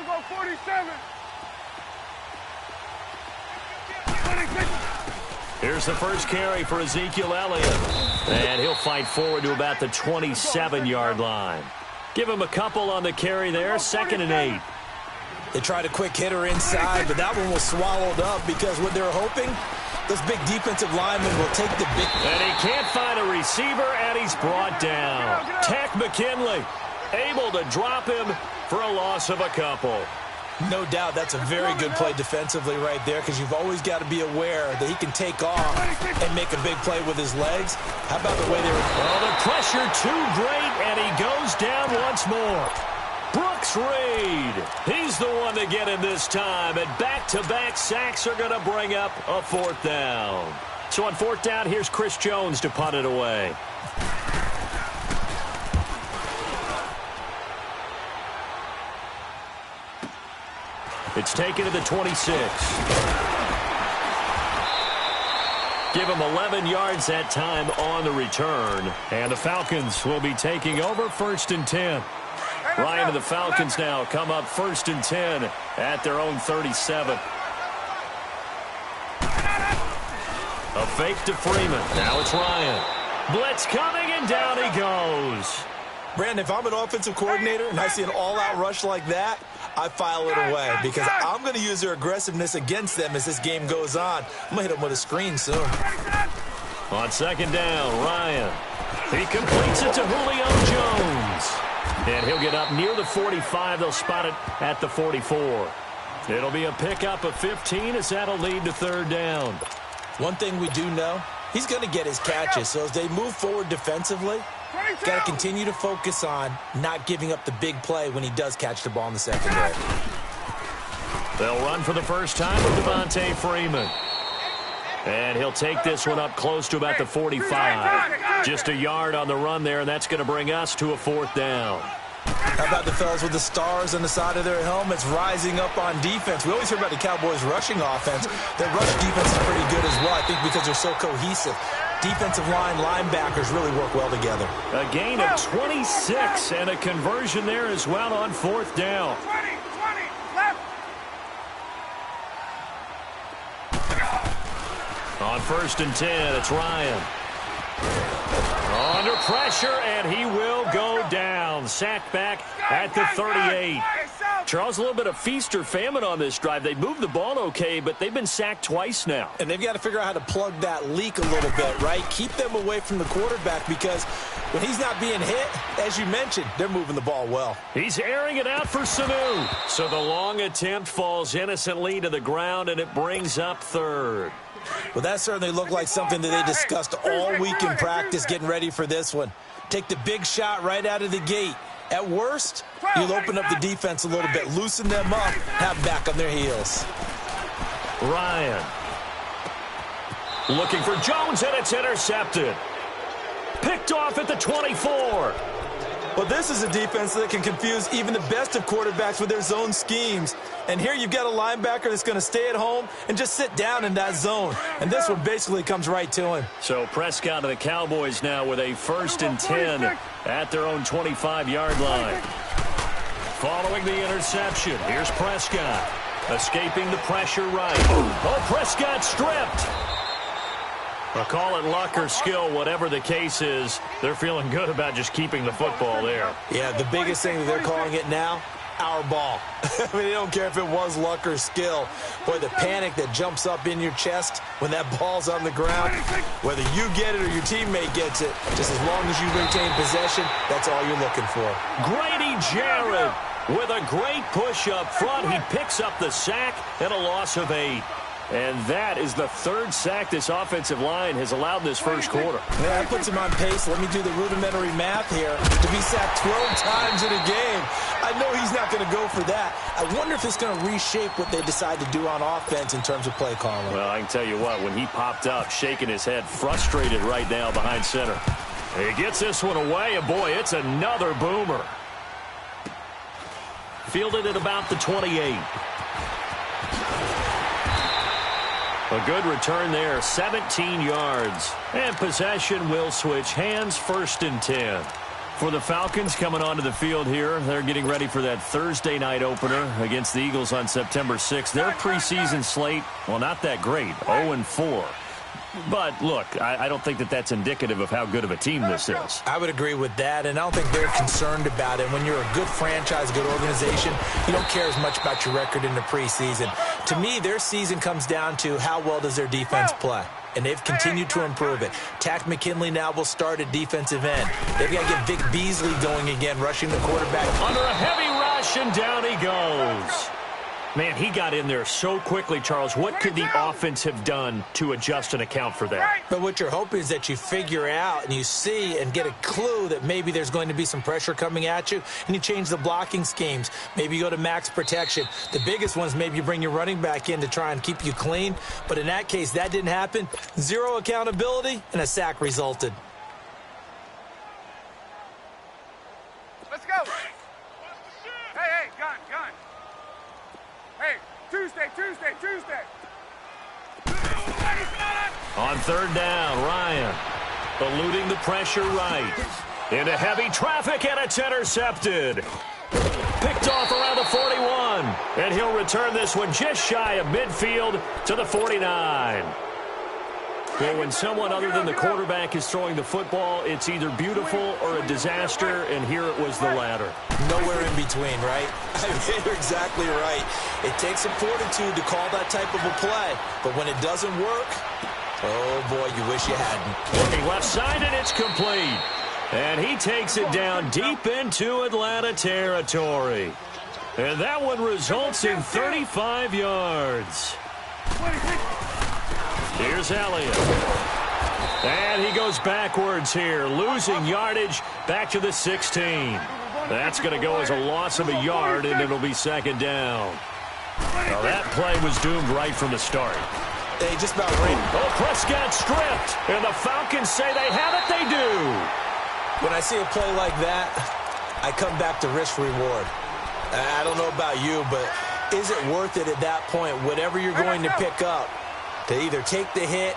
go 47. Here's the first carry for Ezekiel Elliott. And he'll fight forward to about the 27-yard line. Give him a couple on the carry there, 2nd and 8. They tried a quick hitter inside, but that one was swallowed up because what they're hoping, those big defensive linemen will take the big... And he can't find a receiver, and he's brought down. Tech McKinley able to drop him for a loss of a couple. No doubt that's a very good play defensively right there because you've always got to be aware that he can take off and make a big play with his legs. How about the way they were... Oh, the pressure too great, and he goes down once more. Brooks Reed, he's the one to get him this time, and back-to-back sacks are going to bring up a 4th down. So on 4th down, here's Chris Jones to punt it away. It's taken to the 26. Give him 11 yards that time on the return. And the Falcons will be taking over 1st and 10. Ryan and the Falcons now come up 1st and 10 at their own 37. A fake to Freeman. Now it's Ryan. Blitz coming, and down he goes. Brandon, if I'm an offensive coordinator and I see an all-out rush like that, I file it away because I'm going to use their aggressiveness against them as this game goes on. I'm going to hit them with a screen soon. On 2nd down, Ryan. He completes it to Julio Jones. And he'll get up near the 45. They'll spot it at the 44. It'll be a pickup of 15 as that'll lead to 3rd down. One thing we do know, he's going to get his catches. So as they move forward defensively, got to continue to focus on not giving up the big play when he does catch the ball in the secondary. They'll run for the first time with Devontae Freeman. And he'll take this one up close to about the 45. Just a yard on the run there, and that's going to bring us to a 4th down. How about the fellas with the stars on the side of their helmets rising up on defense? We always hear about the Cowboys' rushing offense. Their rush defense is pretty good as well, I think, because they're so cohesive. Defensive line, linebackers really work well together. A gain of 26 and a conversion there as well on 4th down. 20, left. On 1st and 10, it's Ryan. Under pressure, and he will go down. Sacked back at the 38. Charles, a little bit of feast or famine on this drive. They moved the ball okay, but they've been sacked twice now. And they've got to figure out how to plug that leak a little bit, right? Keep them away from the quarterback because when he's not being hit, as you mentioned, they're moving the ball well. He's airing it out for Sanu. So the long attempt falls innocently to the ground, and it brings up 3rd. Well, that certainly looked like something that they discussed all week in practice getting ready for this one. Take the big shot right out of the gate. At worst, you'll open up the defense a little bit, loosen them up, have them back on their heels. Ryan. Looking for Jones, and it's intercepted. Picked off at the 24. Well, this is a defense that can confuse even the best of quarterbacks with their zone schemes. And here you've got a linebacker that's going to stay at home and just sit down in that zone. And this one basically comes right to him. So Prescott and the Cowboys now with a 1st and 10 at their own 25-yard line. Following the interception, here's Prescott. Escaping the pressure right. Oh, Prescott stripped. I'll call it luck or skill, whatever the case is. They're feeling good about just keeping the football there. Yeah, the biggest thing that they're calling it now, our ball. I mean, they don't care if it was luck or skill. Boy, the panic that jumps up in your chest when that ball's on the ground, whether you get it or your teammate gets it, just as long as you retain possession, that's all you're looking for. Grady Jarrett with a great push up front. He picks up the sack and a loss of 8. And that is the 3rd sack this offensive line has allowed this first quarter. Yeah, that puts him on pace. Let me do the rudimentary math here. To be sacked 12 times in a game, I know he's not going to go for that. I wonder if it's going to reshape what they decide to do on offense in terms of play calling. Well, I can tell you what, when he popped up, shaking his head, frustrated right now behind center. He gets this one away, and boy, it's another boomer. Fielded at about the 28. A good return there, 17 yards. And possession will switch hands, 1st and 10. For the Falcons coming onto the field here, they're getting ready for that Thursday night opener against the Eagles on September 6th. Their preseason slate, well, not that great, 0-4. But, look, I don't think that that's indicative of how good of a team this is. I would agree with that, and I don't think they're concerned about it. When you're a good franchise, good organization, you don't care as much about your record in the preseason. To me, their season comes down to how well does their defense play. And they've continued to improve it. Tack McKinley now will start at defensive end. They've got to get Vic Beasley going again, rushing the quarterback. Under a heavy rush, and down he goes. Man, he got in there so quickly, Charles. What could the offense have done to adjust and account for that? But what you're hoping is that you figure out and you see and get a clue that maybe there's going to be some pressure coming at you, and you change the blocking schemes. Maybe you go to max protection. The biggest ones, maybe you bring your running back in to try and keep you clean. But in that case, that didn't happen. Zero accountability, and a sack resulted. Let's go. Hey, gun. Hey, Tuesday. On third down, Ryan eluding the pressure right. Into heavy traffic, and it's intercepted. Picked off around the 41. And he'll return this one just shy of midfield to the 49. Well, when someone other than the quarterback is throwing the football, it's either beautiful or a disaster, and here it was the latter. Nowhere in between, right? I mean, you're exactly right. It takes some fortitude to call that type of a play, but when it doesn't work, oh boy, you wish you hadn't. Looking left side, and it's complete. And he takes it down deep into Atlanta territory. And that one results in 35 yards. Here's Elliott. And he goes backwards here, losing yardage back to the 16. That's going to go as a loss of a yard, and it'll be second down. Now, that play was doomed right from the start. They just about ran. Oh, Prescott stripped, and the Falcons say they have it. They do. When I see a play like that, I come back to risk-reward. I don't know about you, but is it worth it at that point, whatever you're going to pick up, to either take the hit,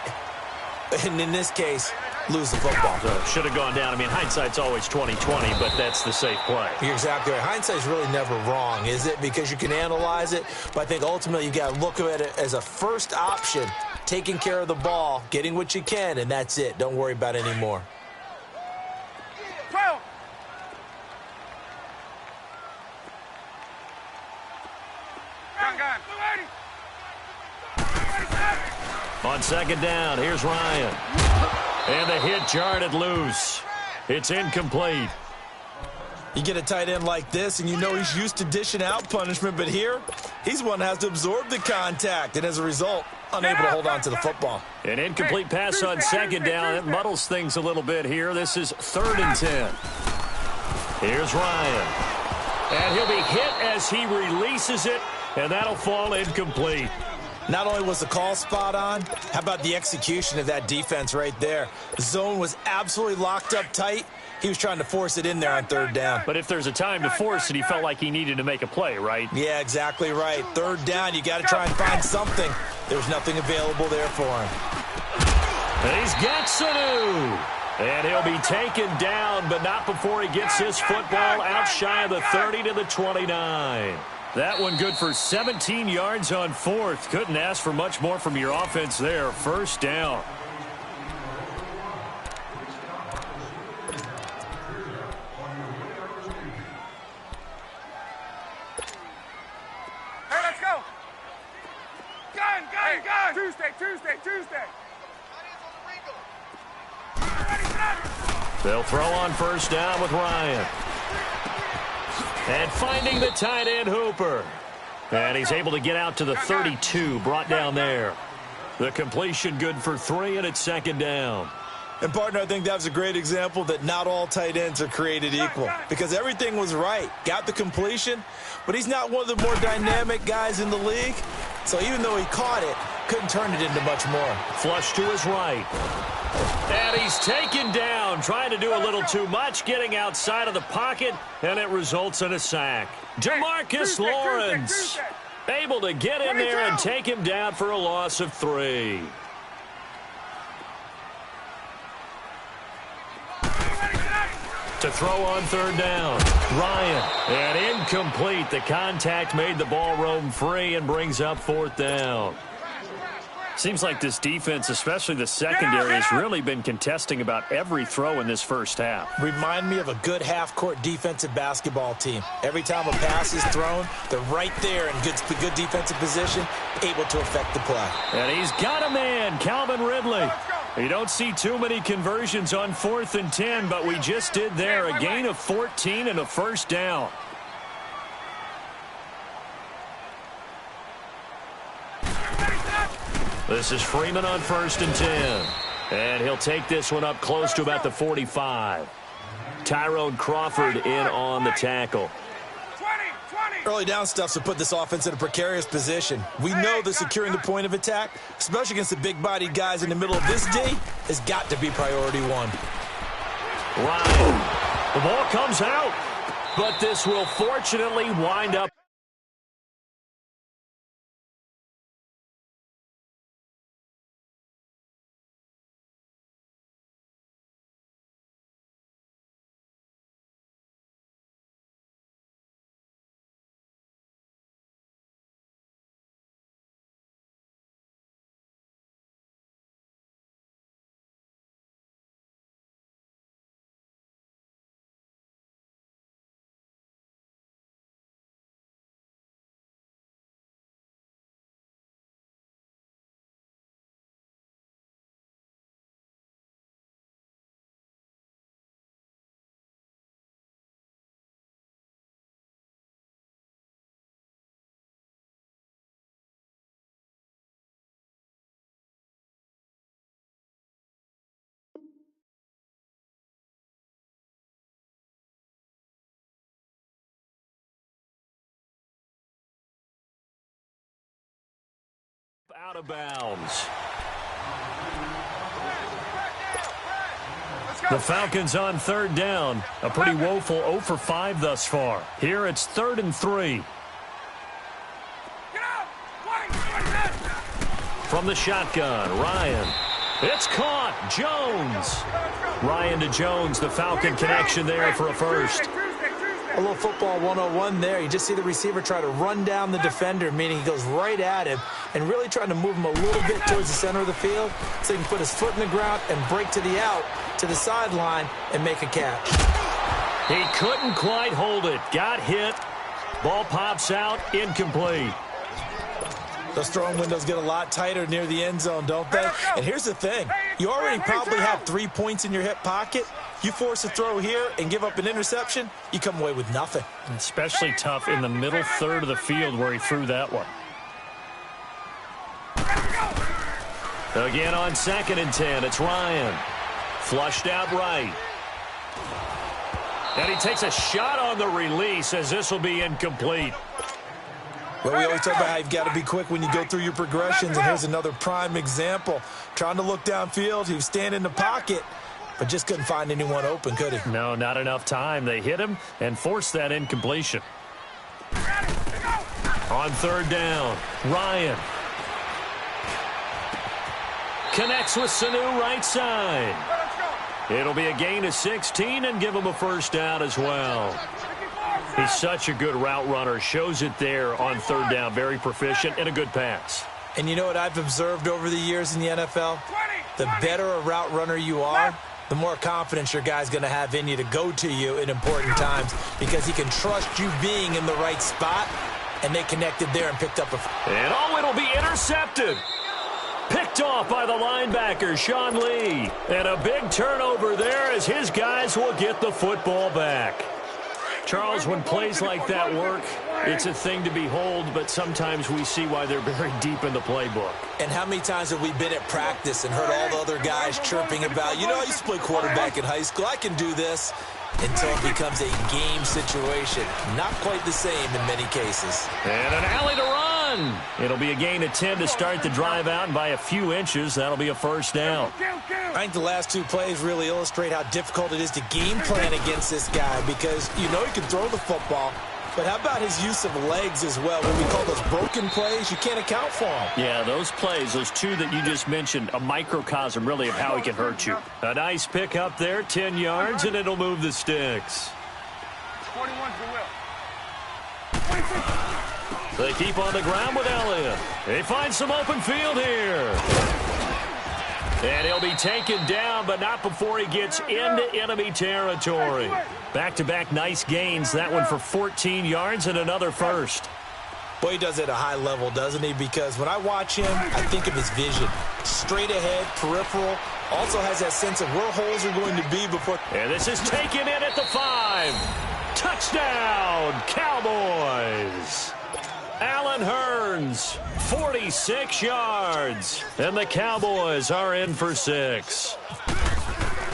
and in this case, lose the football? Should have gone down. I mean, hindsight's always 20/20, but that's the safe play. You're exactly right. Hindsight's really never wrong, is it? Because you can analyze it, but I think ultimately you got to look at it as a first option, taking care of the ball, getting what you can, and that's it. Don't worry about it anymore. 12. Gun. On second down, here's Ryan. And the hit jarred it loose. It's incomplete. You get a tight end like this, and you know he's used to dishing out punishment, but here, he's one that has to absorb the contact, and as a result, unable to hold on to the football. An incomplete pass on second down. It muddles things a little bit here. This is 3rd and 10. Here's Ryan. And he'll be hit as he releases it, and that'll fall incomplete. Not only was the call spot on, how about the execution of that defense right there? The zone was absolutely locked up tight. He was trying to force it in there on 3rd down. But if there's a time to force it, he felt like he needed to make a play, right? Yeah, exactly right. 3rd down, you got to try and find something. There's nothing available there for him. And he's got Sanu. And he'll be taken down, but not before he gets his football out shy of the 30 to the 29. That one good for 17 yards on 4th. Couldn't ask for much more from your offense there. 1st down. Hey, let's go. Gun. Tuesday. They'll throw on 1st down with Ryan. And finding the tight end, Hooper. And he's able to get out to the 32, brought down there. The completion good for 3, and it's 2nd down. And, partner, I think that was a great example that not all tight ends are created equal, because everything was right. Got the completion, but he's not one of the more dynamic guys in the league. So even though he caught it, couldn't turn it into much more. Flush to his right. And he's taken down, trying to do a little too much, getting outside of the pocket, and it results in a sack. DeMarcus Lawrence able to get in there and take him down for a loss of 3. To throw on third down. Ryan. And incomplete. The contact made the ball roam free and brings up fourth down. Seems like this defense, especially the secondary, has really been contesting about every throw in this first half. Remind me of a good half-court defensive basketball team. Every time a pass is thrown, they're right there in good defensive position, able to affect the play. And he's got a man, Calvin Ridley. You don't see too many conversions on 4th and 10, but we just did there. A gain of 14 and a first down. This is Freeman on 1st and 10. And he'll take this one up close to about the 45. Tyrone Crawford in on the tackle. Early down stuff to put this offense in a precarious position. We know that securing the point of attack, especially against the big-bodied guys in the middle of this D, has got to be priority one. Ryan. The ball comes out, but this will fortunately wind up. Out of bounds. The Falcons on third down. A pretty woeful 0 for 5 thus far. Here it's 3rd and 3. From the shotgun, Ryan. It's caught. Jones. Ryan to Jones, the Falcon connection there for a first. A little football 101 there. You just see the receiver try to run down the defender, meaning he goes right at him and really trying to move him a little bit towards the center of the field so he can put his foot in the ground and break to the out, to the sideline, and make a catch. He couldn't quite hold it. Got hit. Ball pops out. Incomplete. Those throwing windows get a lot tighter near the end zone, don't they? And here's the thing. You already probably have 3 points in your hip pocket. You force a throw here and give up an interception, you come away with nothing. Especially tough in the middle third of the field where he threw that one. Again on 2nd and 10, it's Ryan. Flushed out right. And he takes a shot on the release as this will be incomplete. Well, we always talk about how you've got to be quick when you go through your progressions, and here's another prime example. Trying to look downfield, he was standing in the pocket, but just couldn't find anyone open, could he? No, not enough time. They hit him and forced that incompletion. On 3rd down, Ryan. Connects with Sanu right side. It'll be a gain of 16 and give him a first down as well. He's such a good route runner. Shows it there on 3rd down. Very proficient and a good pass. And you know what I've observed over the years in the NFL? The better a route runner you are, the more confidence your guy's going to have in you to go to you in important times because he can trust you being in the right spot, and they connected there and picked up a... And it'll be intercepted. Picked off by the linebacker, Sean Lee. And a big turnover there as his guys will get the football back. Charles, when plays like that work, it's a thing to behold, but sometimes we see why they're very deep in the playbook. And how many times have we been at practice and heard all the other guys chirping about, you know, I used to play quarterback in high school, I can do this, until it becomes a game situation. Not quite the same in many cases. And an alley to run. It'll be a gain of 10 to start the drive out, and by a few inches, that'll be a first down. I think the last 2 plays really illustrate how difficult it is to game plan against this guy because you know he can throw the football, But how about his use of legs as well? What we call those broken plays, you can't account for them. Yeah, those plays, those two that you just mentioned, a microcosm really of how he can hurt you. A nice pick up there, 10 yards, and it'll move the sticks. 21's the will. They keep on the ground with Elliott. They find some open field here. And he'll be taken down, but not before he gets into enemy territory. Back-to-back nice gains. That one for 14 yards and another first. Boy, he does it at a high level, doesn't he? Because when I watch him, I think of his vision. Straight ahead, peripheral. Also has that sense of where holes are going to be before. And this is taken in at the 5. Touchdown, Cowboys. Allen Hurns, 46 yards. And the Cowboys are in for 6.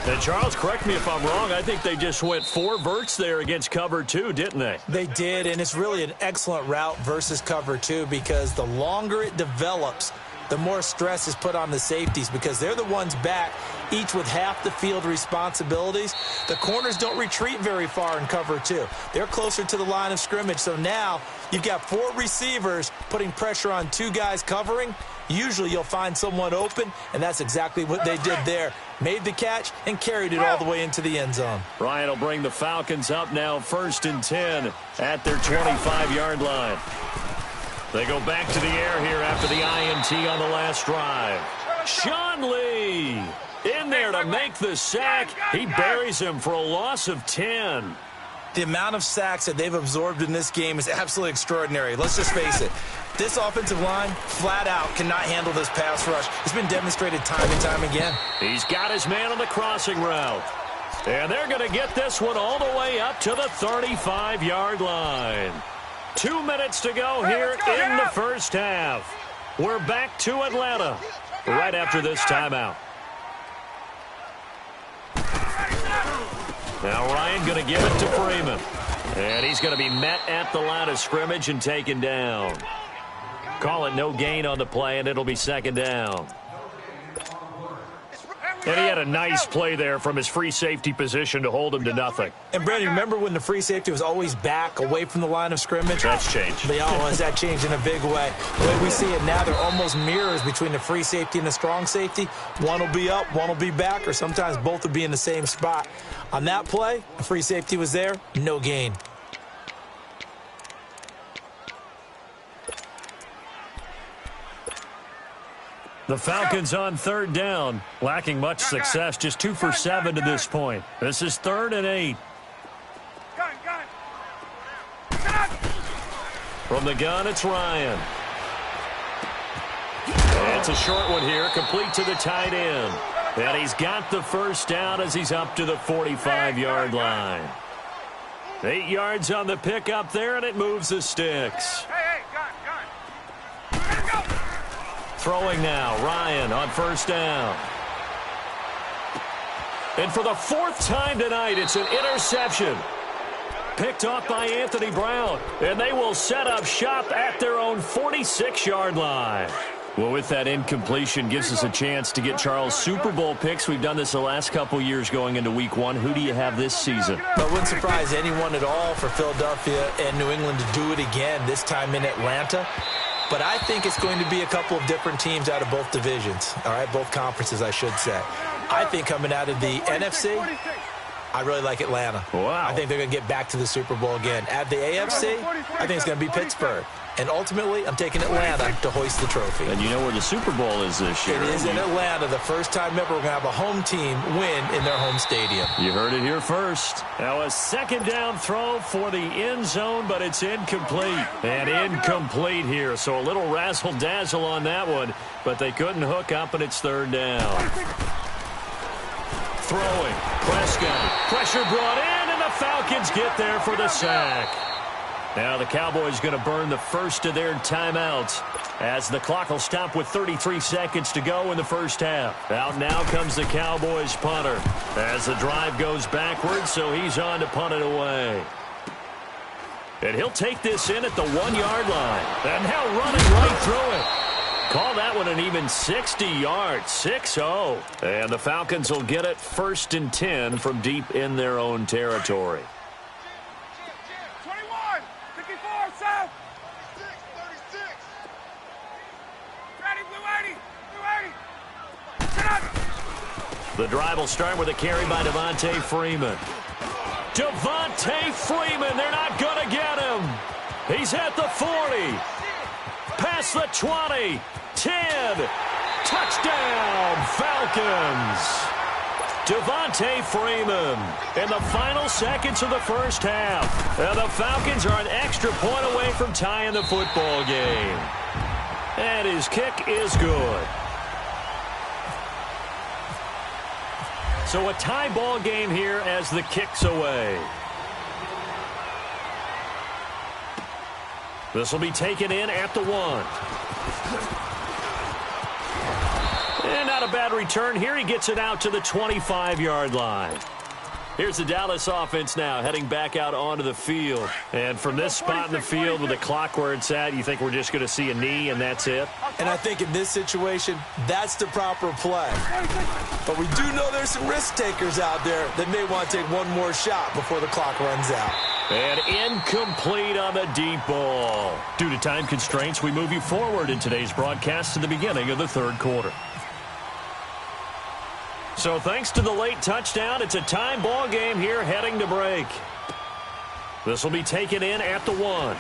And Charles, correct me if I'm wrong, I think they just went 4 verts there against cover 2, didn't they? They did, and it's really an excellent route versus cover 2 because the longer it develops, the more stress is put on the safeties because they're the ones back, each with half the field responsibilities. The corners don't retreat very far in cover 2. They're closer to the line of scrimmage, so now you've got 4 receivers putting pressure on 2 guys covering. Usually you'll find someone open, and that's exactly what they did there. Made the catch and carried it all the way into the end zone. Ryan will bring the Falcons up now 1st and 10 at their 25-yard line. They go back to the air here after the INT on the last drive. Sean Lee in there to make the sack. He buries him for a loss of 10. The amount of sacks that they've absorbed in this game is absolutely extraordinary. Let's just face it. This offensive line, flat out, cannot handle this pass rush. It's been demonstrated time and time again. He's got his man on the crossing route. And they're going to get this one all the way up to the 35-yard line. 2 minutes to go here in the first half. We're back to Atlanta right after this timeout. Now Ryan going to give it to Freeman. And he's going to be met at the line of scrimmage and taken down. Call it no gain on the play, and it'll be 2nd down. And he had a nice play there from his free safety position to hold him to nothing. And, Brandon, remember when the free safety was always back away from the line of scrimmage? That's changed. That changed in a big way. The way we see it now, they're almost mirrors between the free safety and the strong safety. One will be up, one will be back, or sometimes both will be in the same spot. On that play, the free safety was there, no gain. The Falcons on 3rd down, lacking much success, just 2 for 7 to this point. This is 3rd and 8. From the gun, it's Ryan. And it's a short one here, complete to the tight end. And he's got the first down as he's up to the 45-yard line. 8 yards on the pickup there, and it moves the sticks. Throwing now, Ryan on 1st down. And for the 4th time tonight, it's an interception. Picked off by Anthony Brown. And they will set up shop at their own 46-yard line. Well, with that incompletion, gives us a chance to get Charles Super Bowl picks. We've done this the last couple years going into week 1. Who do you have this season? Well, it wouldn't surprise anyone at all for Philadelphia and New England to do it again, this time in Atlanta. But I think it's going to be a couple of different teams out of both divisions. All right, both conferences, I should say. I think coming out of the NFC, I really like Atlanta. Wow. I think they're going to get back to the Super Bowl again. At the AFC, I think it's going to be Pittsburgh. And ultimately, I'm taking Atlanta to hoist the trophy. And you know where the Super Bowl is this year. It is in Atlanta. The first time ever we're going to have a home team win in their home stadium. You heard it here first. Now a 2nd down throw for the end zone, but it's incomplete. And incomplete here. So a little razzle-dazzle on that one, but they couldn't hook up, and it's 3rd down. Throwing. Prescott. Pressure brought in, and the Falcons get there for the sack. Now the Cowboys going to burn the first of their timeouts as the clock will stop with 33 seconds to go in the first half. Out now comes the Cowboys punter as the drive goes backwards, so he's on to punt it away. And he'll take this in at the 1-yard line. And now running right through it. Call that one an even 60 yards, 6-0. And the Falcons will get it 1st and 10 from deep in their own territory. The drive will start with a carry by Devontae Freeman. Devontae Freeman, they're not going to get him. He's at the 40. Past the 20. 10. Touchdown, Falcons. Devontae Freeman in the final seconds of the first half. And the Falcons are an extra point away from tying the football game. And his kick is good. So a tie ball game here as the kick's away. This will be taken in at the 1. And not a bad return here. He gets it out to the 25-yard line. Here's the Dallas offense now heading back out onto the field. And from this spot in the field with the clock where it's at, you think we're just going to see a knee and that's it? And I think in this situation, that's the proper play. But we do know there's some risk takers out there that may want to take one more shot before the clock runs out. And incomplete on the deep ball. Due to time constraints, we move you forward in today's broadcast to the beginning of the third quarter. So thanks to the late touchdown, it's a time ball game here heading to break. This will be taken in at the 1.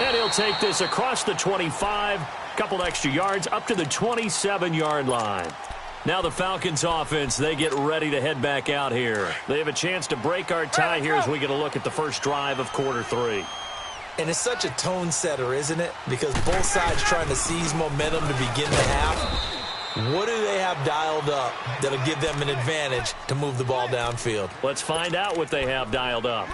And he'll take this across the 25, couple extra yards up to the 27-yard line. Now the Falcons offense, they get ready to head back out here. They have a chance to break our tie here as we get a look at the first drive of quarter 3. And it's such a tone setter, isn't it? Because both sides trying to seize momentum to begin the half. What do they have dialed up that'll give them an advantage to move the ball downfield? Let's find out what they have dialed up.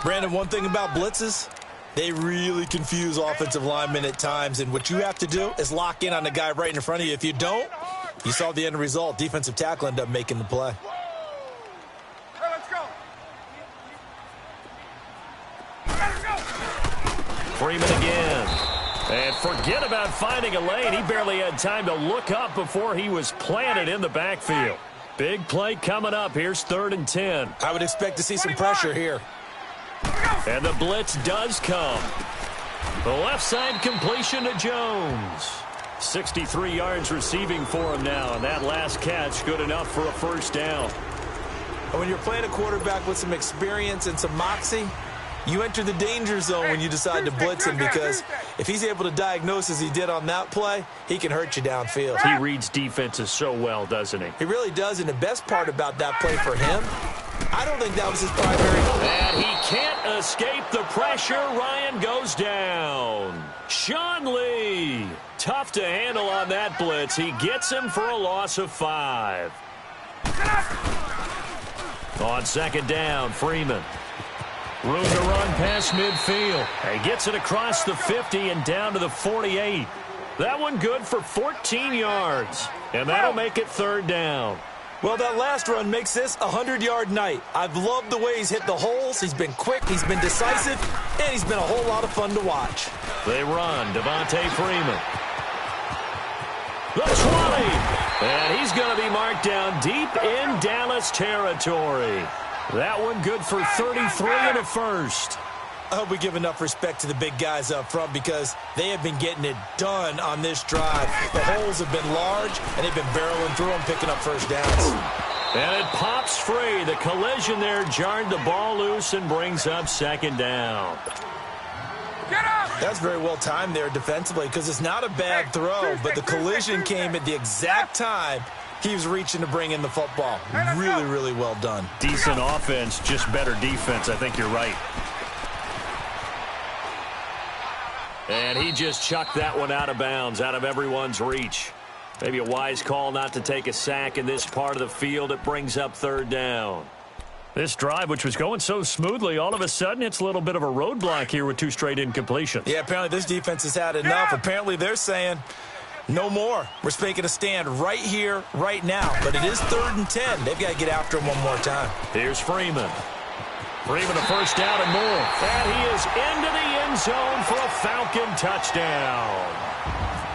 Brandon, one thing about blitzes, they really confuse offensive linemen at times. And what you have to do is lock in on the guy right in front of you. If you don't, you saw the end result. Defensive tackle ended up making the play. Hey, let's go. Freeman again. And forget about finding a lane. He barely had time to look up before he was planted in the backfield. Big play coming up. Here's 3rd and 10. I would expect to see some pressure here. And the blitz does come. The left side completion to Jones. 63 yards receiving for him now. And that last catch good enough for a first down. When you're playing a quarterback with some experience and some moxie, you enter the danger zone when you decide to blitz him, because if he's able to diagnose as he did on that play, he can hurt you downfield. He reads defenses so well, doesn't he? He really does, and the best part about that play for him, I don't think that was his primary. And he can't escape the pressure. Ryan goes down. Sean Lee, tough to handle on that blitz. He gets him for a loss of 5. On 2nd down, Freeman. Room to run past midfield. He gets it across the 50 and down to the 48. That one good for 14 yards. And that'll make it 3rd down. Well, that last run makes this a 100-yard night. I've loved the way he's hit the holes. He's been quick, he's been decisive, and he's been a whole lot of fun to watch. They run. Devontae Freeman. The 20. And he's going to be marked down deep in Dallas territory. That one good for 33 and a first. I hope we give enough respect to the big guys up front, because they have been getting it done on this drive. The holes have been large, and they've been barreling through them, picking up first downs. And it pops free. The collision there jarred the ball loose and brings up 2nd down. Get up! That's very well timed there defensively, because it's not a bad throw, but the collision came at the exact time he was reaching to bring in the football. Really, really well done. Decent offense, just better defense. I think you're right. And he just chucked that one out of bounds, out of everyone's reach. Maybe a wise call not to take a sack in this part of the field. It brings up 3rd down. This drive, which was going so smoothly, all of a sudden it's a little bit of a roadblock here with 2 straight incompletions. Yeah, apparently this defense has had enough. Apparently they're saying no more. We're making a stand right here, right now. But it is 3rd and 10. They've got to get after him one more time. Here's Freeman. Freeman a first down and more. And he is into the end zone for a Falcon touchdown.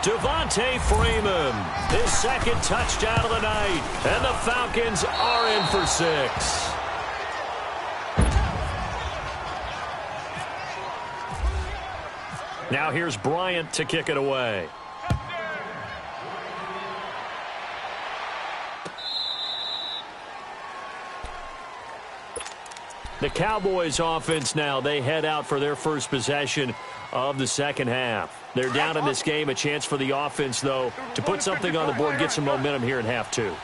Devontae Freeman, his 2nd touchdown of the night. And the Falcons are in for 6. Now here's Bryant to kick it away. The Cowboys offense now, they head out for their first possession of the second half. They're down in this game. A chance for the offense, though, to put something on the board, get some momentum here in half two.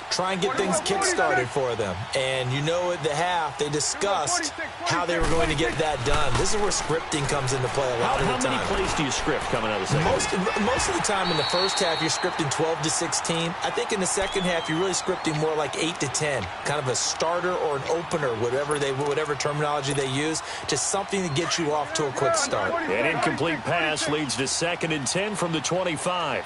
Try and get things kick-started for them. And you know at the half, they discussed how they were going to get that done. This is where scripting comes into play a lot of the time. How many plays do you script coming out of the second half? Most of the time in the first half, you're scripting 12 to 16. I think in the second half, you're really scripting more like 8 to 10. Kind of a starter or an opener, whatever terminology they use, just something to get you off to a quick start. An incomplete pass leads to 2nd and 10 from the 25.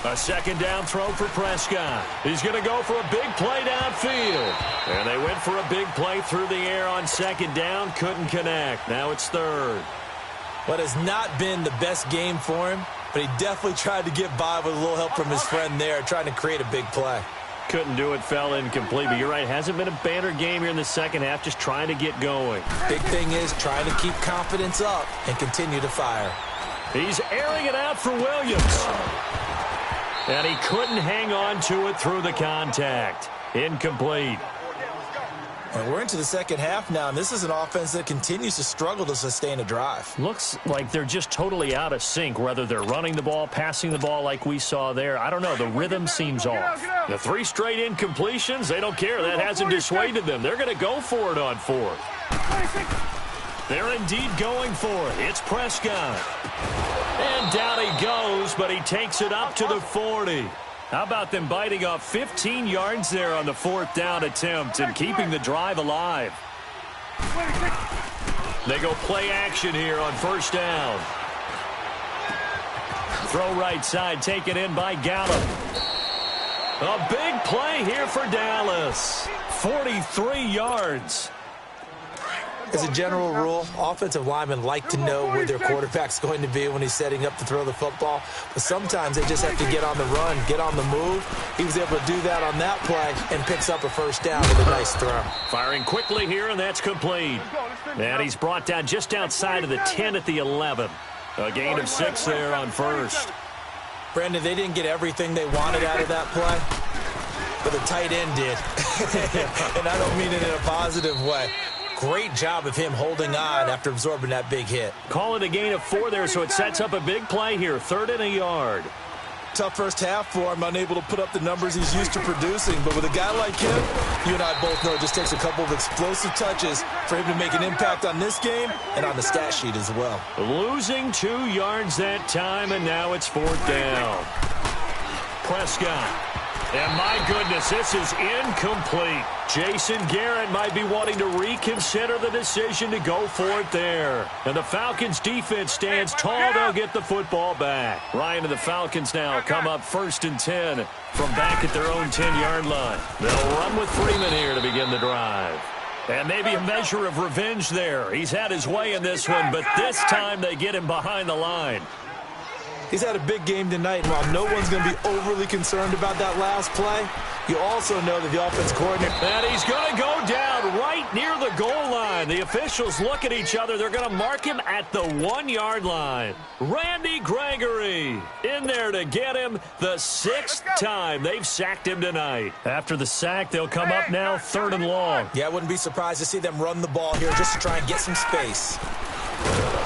A second down throw for Prescott. He's going to go for a big play downfield. And they went for a big play through the air on 2nd down. Couldn't connect. Now it's 3rd. What has not been the best game for him, but he definitely tried to get by with a little help from his friend there, trying to create a big play. Couldn't do it, fell incomplete. But you're right, hasn't been a banner game here in the second half, just trying to get going. Big thing is trying to keep confidence up and continue to fire. He's airing it out for Williams. And he couldn't hang on to it through the contact. Incomplete. And we're into the second half now, and this is an offense that continues to struggle to sustain a drive. Looks like they're just totally out of sync, whether they're running the ball, passing the ball like we saw there. I don't know. The rhythm seems off. The 3 straight incompletions, they don't care. That hasn't dissuaded them. They're going to go for it on 4th. They're indeed going for it. It's Prescott. And down he goes, but he takes it up to the 40. How about them biting off 15 yards there on the 4th down attempt and keeping the drive alive? They go play action here on 1st down. Throw right side, taken in by Gallup. A big play here for Dallas. 43 yards. As a general rule, offensive linemen like to know where their quarterback's going to be when he's setting up to throw the football. But sometimes they just have to get on the run, get on the move. He was able to do that on that play and picks up a 1st down with a nice throw. Firing quickly here, and that's complete. And he's brought down just outside of the 10 at the 11. A gain of 6 there on 1st. Brandon, they didn't get everything they wanted out of that play, but the tight end did. And I don't mean it in a positive way. Great job of him holding on after absorbing that big hit. Call it a gain of 4 there, so it sets up a big play here. 3rd and a yard. Tough first half for him, unable to put up the numbers he's used to producing. But with a guy like him, you and I both know it just takes a couple of explosive touches for him to make an impact on this game and on the stat sheet as well. Losing 2 yards that time, and now it's 4th down. Prescott. And my goodness, this is incomplete. Jason Garrett might be wanting to reconsider the decision to go for it there. And the Falcons defense stands tall. They'll get the football back. Ryan and the Falcons now come up 1st and 10 from back at their own 10-yard line. They'll run with Freeman here to begin the drive. And maybe a measure of revenge there. He's had his way in this one, but this time they get him behind the line. He's had a big game tonight, and while no one's going to be overly concerned about that last play, you also know that the offense coordinator... And he's going to go down right near the goal line. The officials look at each other. They're going to mark him at the 1-yard line. Randy Gregory in there to get him the 6th time they've sacked him tonight. After the sack, they'll come up now 3rd and long. Yeah, I wouldn't be surprised to see them run the ball here just to try and get some space.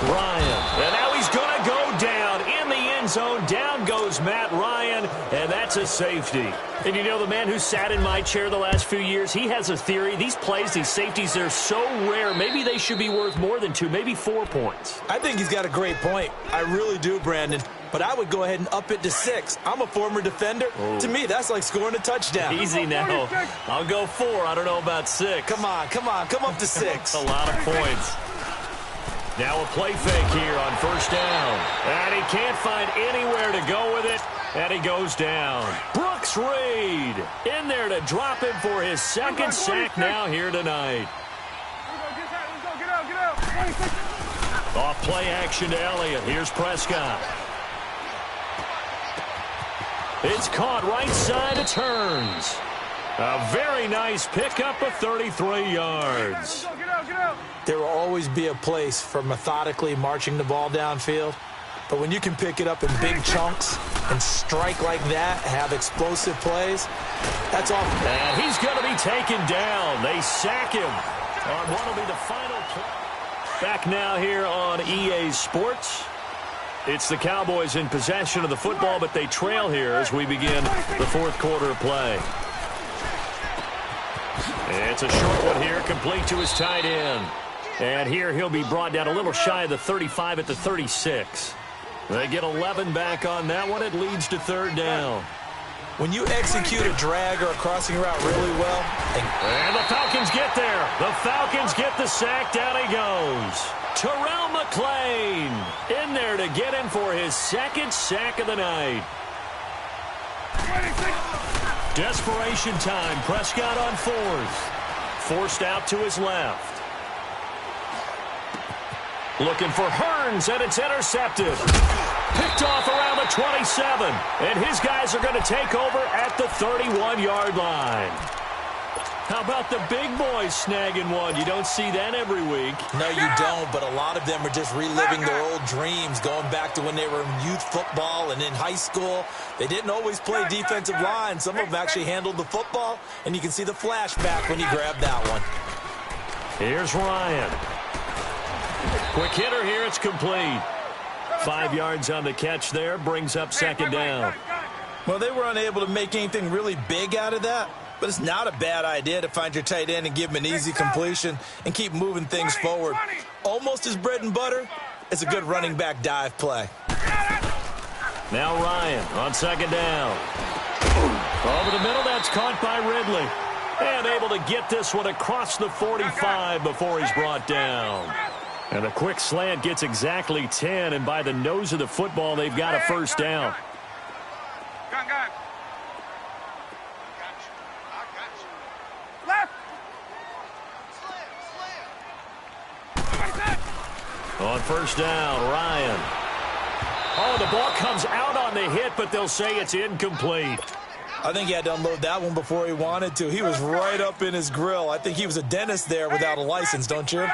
Ryan, and now he's going to go down in the end zone. Down goes Matt Ryan, and that's a safety. And you know, the man who sat in my chair the last few years, he has a theory. These plays, these safeties, they're so rare. Maybe they should be worth more than 2, maybe 4 points. I think he's got a great point. I really do, Brandon. But I would go ahead and up it to 6. I'm a former defender. Oh. To me, that's like scoring a touchdown. Easy now. I'll go 4. I don't know about 6. Come on. Come up to 6. A lot of points. Now a play fake here on 1st down. And he can't find anywhere to go with it. And he goes down. Brooks Reed in there to drop him for his 2nd sack now here tonight. Off play action to Elliott. Here's Prescott. It's caught right side. It turns. A very nice pickup of 33 yards. There will always be a place for methodically marching the ball downfield. But when you can pick it up in big chunks and strike like that, have explosive plays, that's awful. And he's going to be taken down. They sack him on what will be the final play. Back now here on EA Sports. It's the Cowboys in possession of the football, but they trail here as we begin the fourth quarter of play. It's a short one here, complete to his tight end. And here he'll be brought down a little shy of the 35 at the 36. They get 11 back on that one. It leads to third down. When you execute a drag or a crossing route really well. And the Falcons get there. The Falcons get the sack. Down he goes. Terrell McClain in there to get him for his second sack of the night. Desperation time. Prescott on fourth. Forced out to his left. Looking for Hearns, and it's intercepted. Picked off around the 27. And his guys are going to take over at the 31-yard line. How about the big boys snagging one? You don't see that every week. No, you don't, but a lot of them are just reliving their old dreams, going back to when they were in youth football and in high school. They didn't always play defensive line. Some of them actually handled the football, and you can see the flashback when he grabbed that one. Here's Ryan. Quick hitter here, it's complete. 5 yards on the catch there, brings up second down. Well, they were unable to make anything really big out of that, but it's not a bad idea to find your tight end and give him an easy completion and keep moving things forward. Almost his bread and butter. It's a good running back dive play. Now Ryan on second down. Over the middle, that's caught by Ridley. And able to get this one across the 45 before he's brought down. And a quick slant gets exactly 10, and by the nose of the football, they've got a first down. Gun. Left. On first down, Ryan. Oh, the ball comes out on the hit, but they'll say it's incomplete. I think he had to unload that one before he wanted to. He was right up in his grill. I think he was a dentist there without a license, don't you?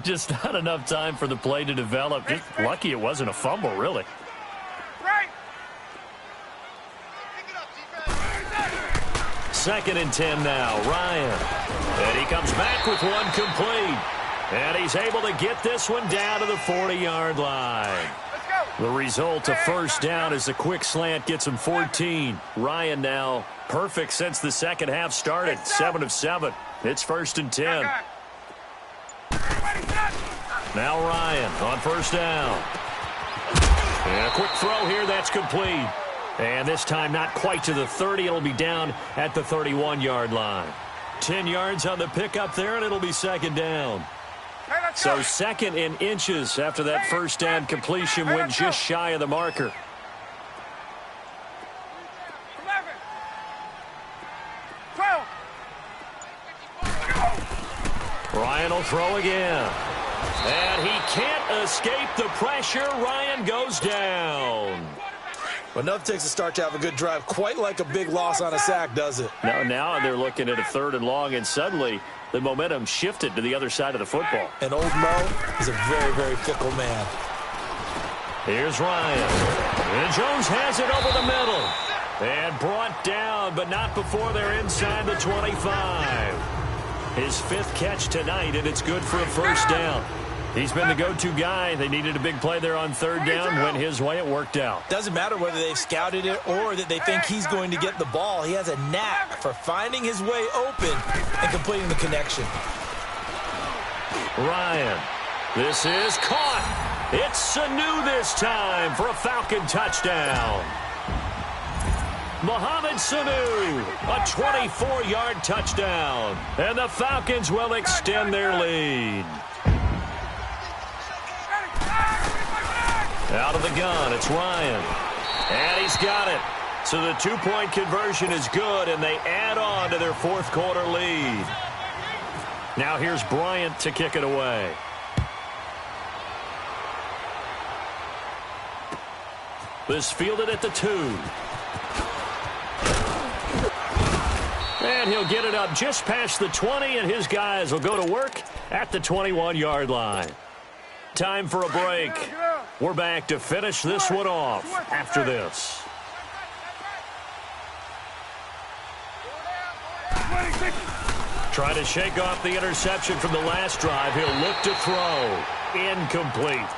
Just not enough time for the play to develop. Just lucky it wasn't a fumble, really. Right. Second and 10 now, Ryan. And he comes back with one complete. And he's able to get this one down to the 40-yard line. The result, a first down, as the quick slant gets him 14. Ryan now perfect since the second half started. 7 of 7. It's first and 10. Now Ryan on first down. And a quick throw here, that's complete. And this time not quite to the 30. It'll be down at the 31-yard line. 10 yards on the pickup there, and it'll be second down. So second in inches after that first down completion went just shy of the marker. 11. 12. Ryan will throw again. And he can't escape the pressure. Ryan goes down. But nothing takes a start to have a good drive, quite like a big loss on a sack, does it? Now they're looking at a third and long, and suddenly the momentum shifted to the other side of the football. And old Mo is a very, very fickle man. Here's Ryan. And Jones has it over the middle. And brought down, but not before they're inside the 25. His fifth catch tonight, and it's good for a first down. He's been the go-to guy. They needed a big play there on third down. Went his way. It worked out. Doesn't matter whether they've scouted it or that they think he's going to get the ball. He has a knack for finding his way open and completing the connection. Ryan. This is caught. It's Sanu this time for a Falcon touchdown. Mohamed Sanu, a 24-yard touchdown. And the Falcons will extend their lead. Out of the gun, it's Ryan. And he's got it. So the two-point conversion is good, and they add on to their fourth quarter lead. Now here's Bryant to kick it away. This fielded at the 2. And he'll get it up just past the 20, and his guys will go to work at the 21-yard line. Time for a break. We're back to finish this one off after this. Trying to shake off the interception from the last drive. He'll look to throw. Incomplete.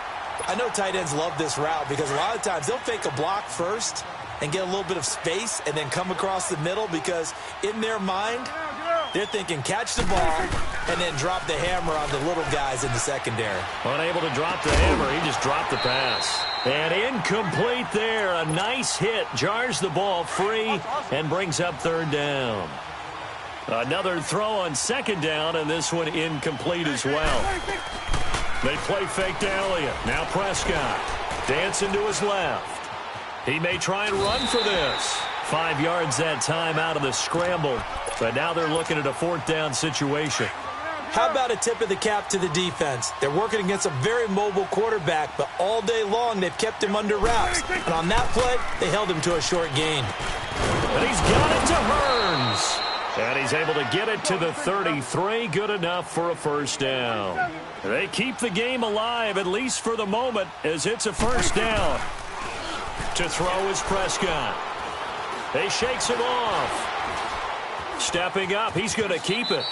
I know tight ends love this route because a lot of times they'll fake a block first and get a little bit of space and then come across the middle because in their mind, they're thinking catch the ball and then drop the hammer on the little guys in the secondary. Unable to drop the hammer, he just dropped the pass. And incomplete there. A nice hit. Jars the ball free and brings up third down. Another throw on second down, and this one incomplete as well. They play fake to Elliott. Now Prescott. Dancing to his left. He may try and run for this. 5 yards that time out of the scramble. But now they're looking at a fourth down situation. How about a tip of the cap to the defense? They're working against a very mobile quarterback, but all day long they've kept him under wraps. And on that play, they held him to a short gain. And he's got it to Hearns. And he's able to get it to the 33. Good enough for a first down. They keep the game alive, at least for the moment, as it's a first down. To throw is Prescott. He shakes him off. Stepping up, he's going to keep it.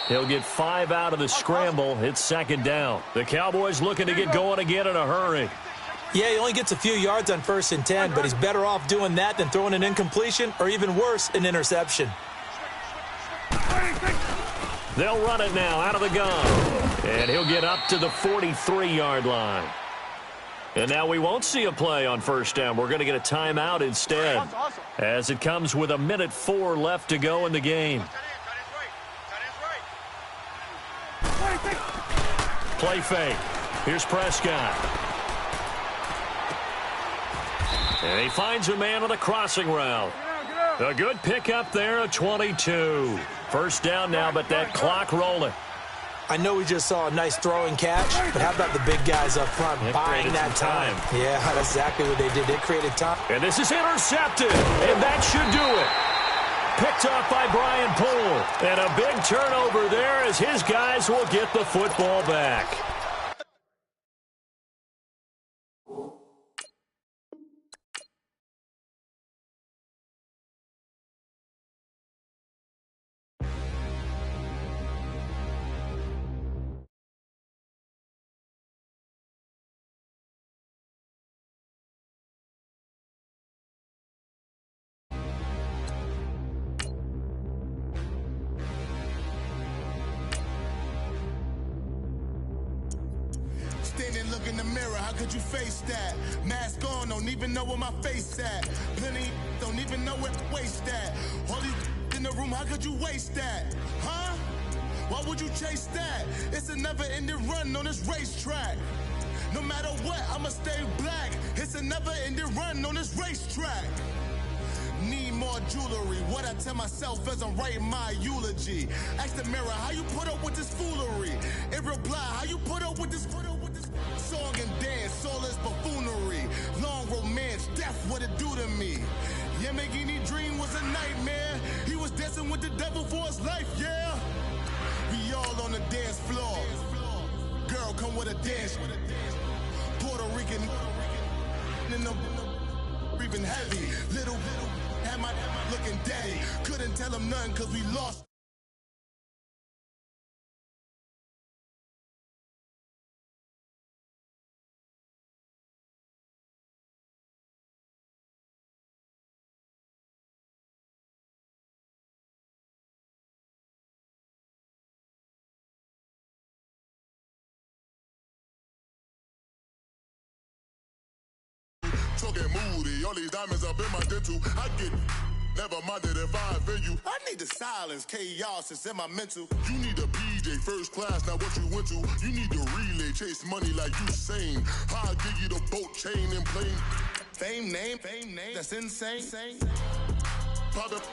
He'll get 5 out of the scramble. It's second down. The Cowboys looking to get going again in a hurry. Yeah, he only gets a few yards on 1st and 10, but he's better off doing that than throwing an incompletion or even worse, an interception. They'll run it now out of the gun. And he'll get up to the 43-yard line. And now we won't see a play on first down. We're going to get a timeout instead. As it comes with 1:04 left to go in the game. Play fake. Here's Prescott. And he finds a man on a crossing route. A good pickup there at 22. First down now, but that clock rolling. I know we just saw a nice throwing catch, but how about the big guys up front buying that time? Yeah, that's exactly what they did. They created time. And this is intercepted, and that should do it. Picked off by Brian Poole. And a big turnover there as his guys will get the football back. Standing, look in the mirror, how could you face that? Mask on, don't even know where my face at. Plenty, don't even know where to waste that. All these in the room, how could you waste that? Huh? Why would you chase that? It's a never-ending run on this racetrack. No matter what, I'ma stay black. It's a never-ending run on this racetrack. Need more jewelry. What I tell myself as I'm writing my eulogy. Ask the mirror, how you put up with this foolery? It reply, how you put up with this song and dance, soulless buffoonery. Long romance, death, what it do to me? Yeah, making me dream was a nightmare. He was dancing with the devil for his life, yeah. We all on the dance floor. Girl, come with a dance. Puerto Rican in the breathing heavy. Little had my looking daddy. Couldn't tell him nothing cause we lost. Talking moody, all these diamonds up in my dental. I get never minded if I offend you. I need the silence, chaos is in my mental. You need a PJ first class, not what you went to. You need the relay, chase money like you sane. I'll give you the boat, chain, and plane. Fame name, that's insane. Pop up.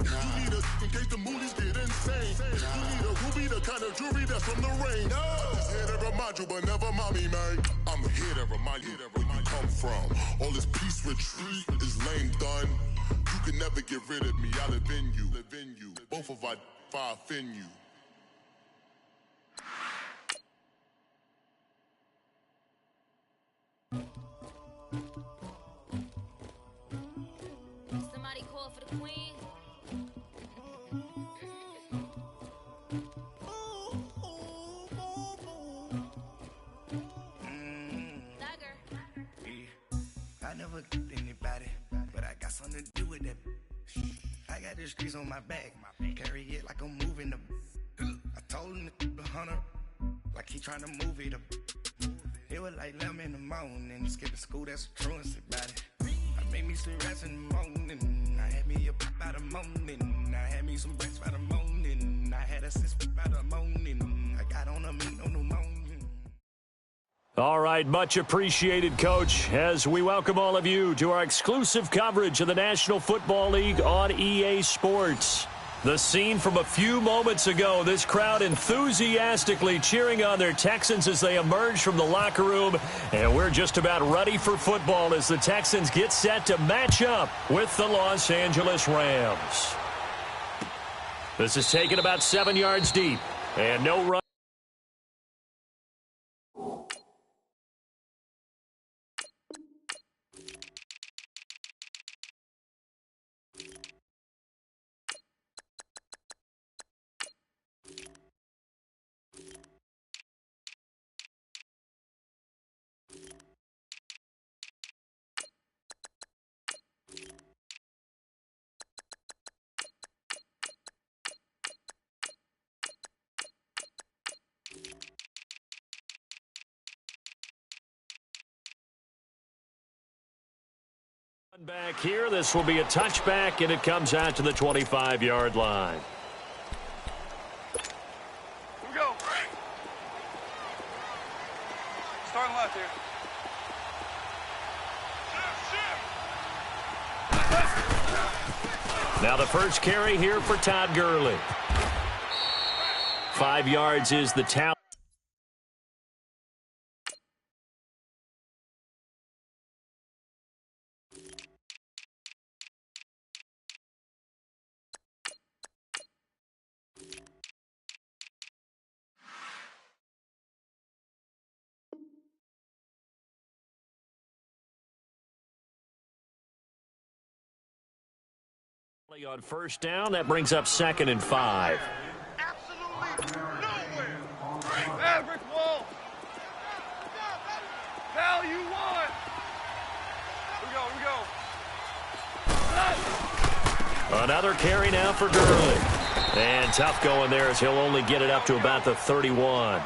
You need a in case the movies get insane. You need a ruby, the kind of jewelry that's from the rain. I'm just here to remind you, but never mind me, man. I'm here to remind you where you come from. All this peace retreat is lame done. You can never get rid of me. I live in you. Both of our offend you. Somebody call for the queen. I never killed anybody, but I got something to do with that. I got the streets on my back, carry it like I'm moving them. I told him the hunter, like he trying to move it up. It was like 11 in the morning, skipping school, that's a truancy about it. I made me some rats in the morning, I had me a pop by the morning. I had me some breaks by the morning, I had a sis by the morning. I got on a meat on the morning. All right, much appreciated, Coach, as we welcome all of you to our exclusive coverage of the National Football League on EA Sports. The scene from a few moments ago, this crowd enthusiastically cheering on their Texans as they emerge from the locker room, and we're just about ready for football as the Texans get set to match up with the Los Angeles Rams. This is taken about 7 yards deep, and no run. Back here, this will be a touchback, and it comes out to the 25-yard line. Here we go. Starting left here. Now the first carry here for Todd Gurley. 5 yards is the tally. On first down, that brings up 2nd and 5. Absolutely nowhere. Bad brick wall. Hell, you won. Here we go. Another carry now for Gurley. And tough going there as he'll only get it up to about the 31.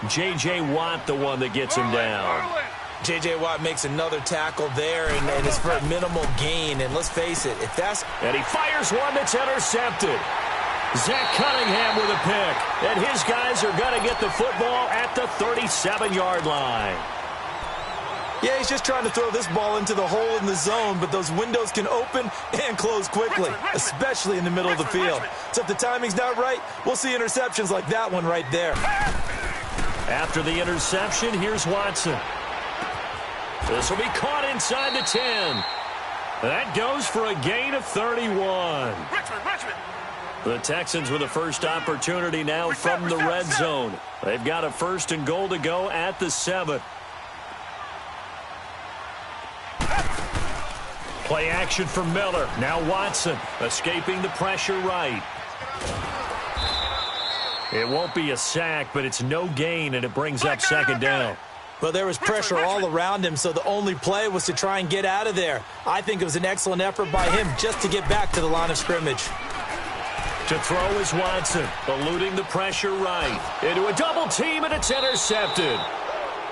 J.J. Watt, the one that gets him down. J.J. Watt makes another tackle there, and it's for a minimal gain. And let's face it, if that's... And he fires one that's intercepted. Zach Cunningham with a pick. And his guys are going to get the football at the 37-yard line. Yeah, he's just trying to throw this ball into the hole in the zone, but those windows can open and close quickly, especially in the middle of the field. So if the timing's not right, we'll see interceptions like that one right there. After the interception, here's Watson. This will be caught inside the 10. That goes for a gain of 31. The Texans with the first opportunity now from the red zone. They've got a 1st and goal to go at the 7. Play action for Miller. Now Watson escaping the pressure right. It won't be a sack, but it's no gain, and it brings up 2nd down. Well, there was pressure all around him, so the only play was to try and get out of there. I think it was an excellent effort by him just to get back to the line of scrimmage. To throw is Watson, eluding the pressure right. Into a double team, and it's intercepted.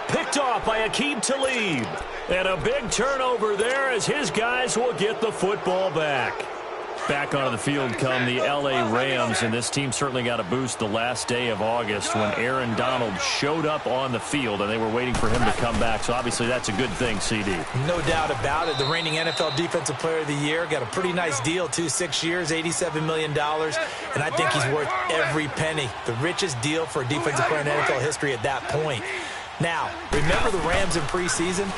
Picked off by Aqib Talib. And a big turnover there as his guys will get the football back. Back onto the field come the L.A. Rams, and this team certainly got a boost the last day of August when Aaron Donald showed up on the field, and they were waiting for him to come back. So obviously that's a good thing, CD. No doubt about it. The reigning NFL Defensive Player of the Year got a pretty nice deal, too. 6 years, $87 million, and I think he's worth every penny. The richest deal for a defensive player in NFL history at that point. Now, remember the Rams in preseason?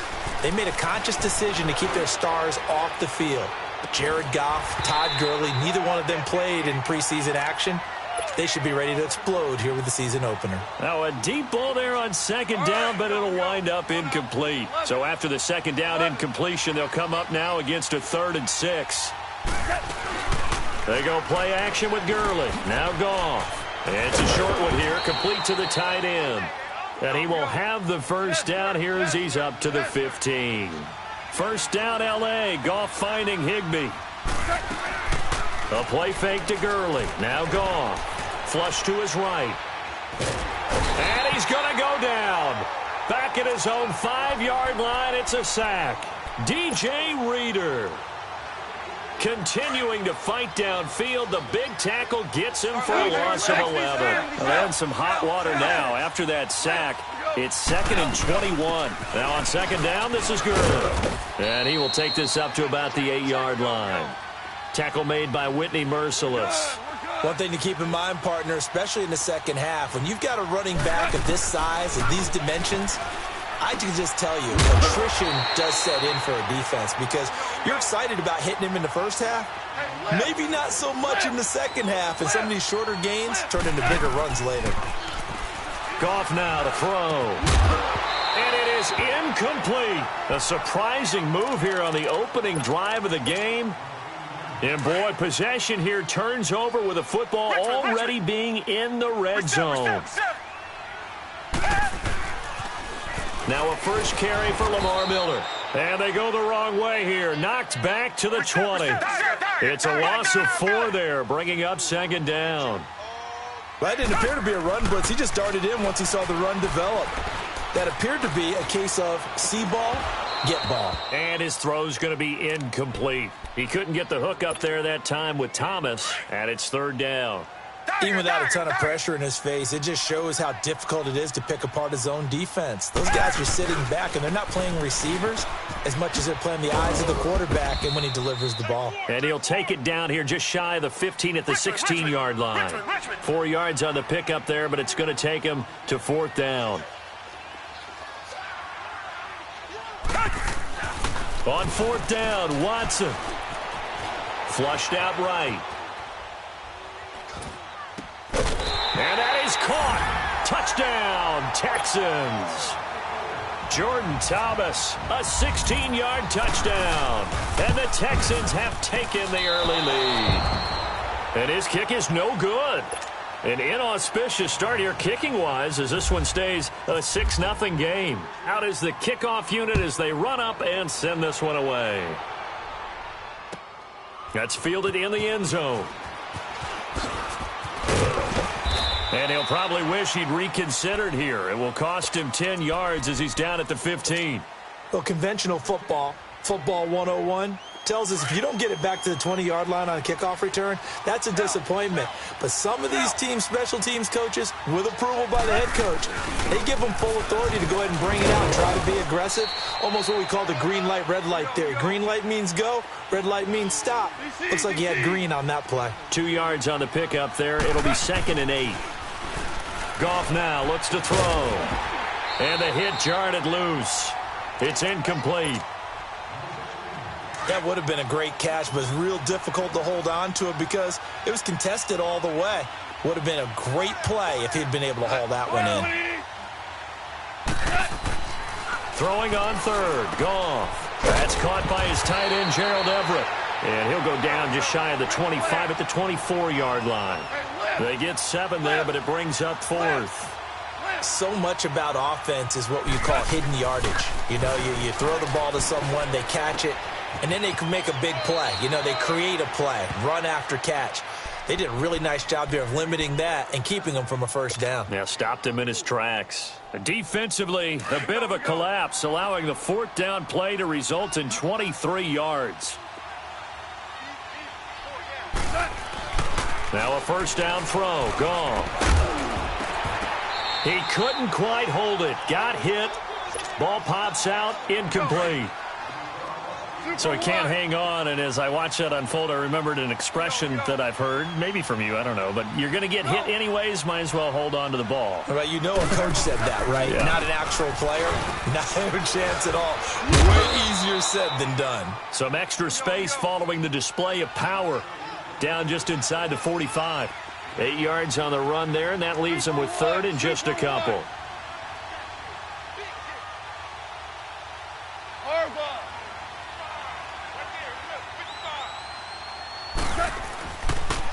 They made a conscious decision to keep their stars off the field. Jared Goff, Todd Gurley, neither one of them played in preseason action. They should be ready to explode here with the season opener. Now a deep ball there on second down, but it'll wind up incomplete. So after the second down incompletion, they'll come up now against a 3rd and 6. They go play action with Gurley. Now Goff. It's a short one here, complete to the tight end. And he will have the first down here as he's up to the 15. First down, L.A. Goff finding Higbee. A play fake to Gurley. Now Goff. Flush to his right. And he's going to go down. Back at his own 5-yard line, it's a sack. DJ Reader. Continuing to fight downfield, the big tackle gets him for a loss of 11. Well, they're in some hot water now. After that sack, it's 2nd and 21. Now on second down, this is Gurley. And he will take this up to about the 8-yard line. Tackle made by Whitney Merciless. One thing to keep in mind, partner, especially in the second half, when you've got a running back of this size and these dimensions, I can just tell you, attrition does set in for a defense because you're excited about hitting him in the first half. Maybe not so much in the second half, and some of these shorter gains turn into bigger runs later. Goff now to throw. And it is incomplete. A surprising move here on the opening drive of the game. And, boy, possession here turns over with the football already being in the red zone. Now a first carry for Lamar Miller. And they go the wrong way here. Knocked back to the 20. It's a loss of 4 there, bringing up second down. Well, that didn't appear to be a run blitz. He just darted in once he saw the run develop. That appeared to be a case of see ball, get ball. And his throw's going to be incomplete. He couldn't get the hook up there that time with Thomas, and it's 3rd down. Even without a ton of pressure in his face, it just shows how difficult it is to pick apart his own defense. Those guys are sitting back, and they're not playing receivers as much as they're playing the eyes of the quarterback and when he delivers the ball. And he'll take it down here just shy of the 15 at the 16-yard line. 4 yards on the pickup there, but it's going to take him to 4th down. On 4th down, Watson. Flushed out right. And that is caught. Touchdown, Texans. Jordan Thomas, a 16-yard touchdown. And the Texans have taken the early lead. And his kick is no good. An inauspicious start here kicking-wise as this one stays a 6-0 game. Out is the kickoff unit as they run up and send this one away. That's fielded in the end zone. And he'll probably wish he'd reconsidered here. It will cost him 10 yards as he's down at the 15. Well, conventional football 101, tells us if you don't get it back to the 20-yard line on a kickoff return, that's a disappointment. But some of these teams, special teams coaches, with approval by the head coach, they give them full authority to go ahead and bring it out and try to be aggressive. Almost what we call the green light, red light theory. Green light means go, red light means stop. Looks like he had green on that play. 2 yards on the pickup there. It'll be 2nd and 8. Goff now looks to throw. And the hit jarred it loose. It's incomplete. That would have been a great catch, but it's real difficult to hold on to it because it was contested all the way. Would have been a great play if he'd been able to haul that one in. Throwing on 3rd. Goff. That's caught by his tight end, Gerald Everett. And he'll go down just shy of the 25 at the 24-yard line. They get 7 there, but it brings up 4th. So much about offense is what you call hidden yardage. You know, you throw the ball to someone, they catch it, and then they can make a big play. You know, they create a play, run after catch. They did a really nice job there of limiting that and keeping him from a first down. Yeah, stopped him in his tracks. Defensively, a bit of a collapse, allowing the 4th down play to result in 23 yards. Now a first down throw. Gone. He couldn't quite hold it. Got hit. Ball pops out. Incomplete. So he can't hang on, and as I watch that unfold, I remembered an expression that I've heard, maybe from you, I don't know, but you're going to get hit anyways, might as well hold on to the ball. Right, you know a coach said that, right? Yeah. Not an actual player, not a chance at all. Way easier said than done. Some extra space following the display of power. Down just inside the 45. 8 yards on the run there, and that leaves him with third and just a couple.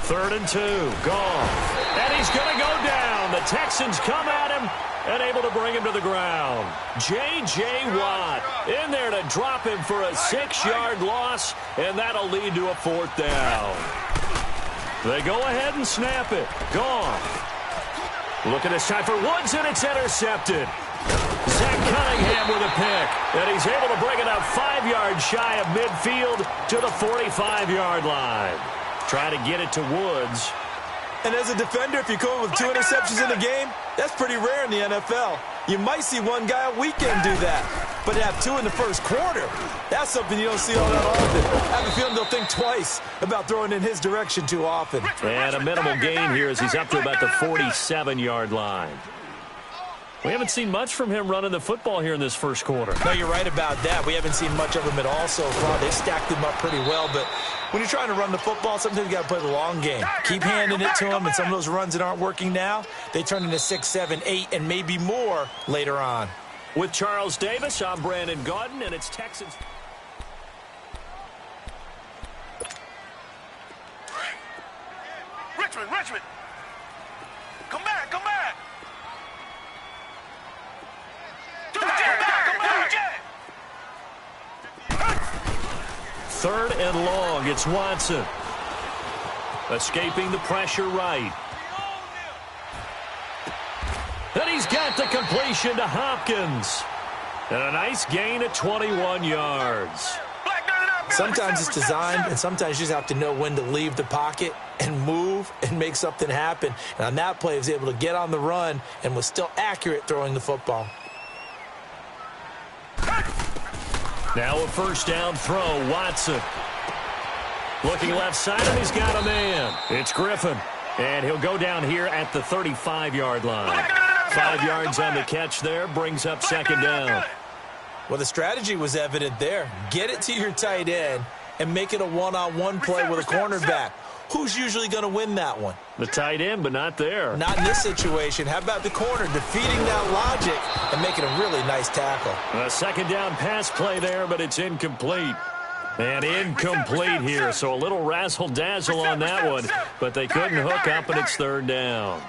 Third and 2, gone. And he's going to go down. The Texans come at him and able to bring him to the ground. J.J. Watt in there to drop him for a 6-yard loss, and that'll lead to a 4th down. They go ahead and snap it. Gone. Looking this time for Woods, and it's intercepted. Zach Cunningham with a pick, and he's able to bring it up 5 yards shy of midfield to the 45-yard line. Try to get it to Woods. And as a defender, if you come with 2 interceptions in a game, that's pretty rare in the NFL. You might see one guy a weekend do that. But to have 2 in the first quarter, that's something you don't see all that often. I have a feeling they'll think twice about throwing in his direction too often. And a minimal gain here as he's up to about the 47-yard line. We haven't seen much from him running the football here in this first quarter. No, you're right about that. We haven't seen much of him at all so far. They've stacked him up pretty well, but when you're trying to run the football, sometimes you got to play the long game. Keep handing it to him, and some of those runs that aren't working now, they turn into 6, 7, 8, and maybe more later on. With Charles Davis, I'm Brandon Gaudin, and it's Texans. Richmond. Come back. Third and long, it's Watson. Escaping the pressure right. And he's got the completion to Hopkins. And a nice gain of 21 yards. Sometimes it's designed, and sometimes you just have to know when to leave the pocket and move and make something happen. And on that play, he was able to get on the run and was still accurate throwing the football. Now a first down throw, Watson. Looking left side, and he's got a man. It's Griffin, and he'll go down here at the 35-yard line. 5 yards on the catch there, brings up second down. Well, the strategy was evident there. Get it to your tight end and make it a one-on-one play with a cornerback. Who's usually going to win that one? The tight end, but not there. Not in this situation. How about the corner defeating that logic and making a really nice tackle? A second down pass play there, but it's incomplete. And incomplete here, so a little razzle-dazzle on that one, but they couldn't hook up, and it's third down.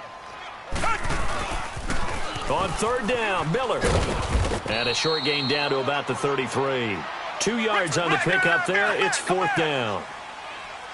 On third down, Miller. And a short gain down to about the 33. 2 yards on the pickup there. It's fourth down.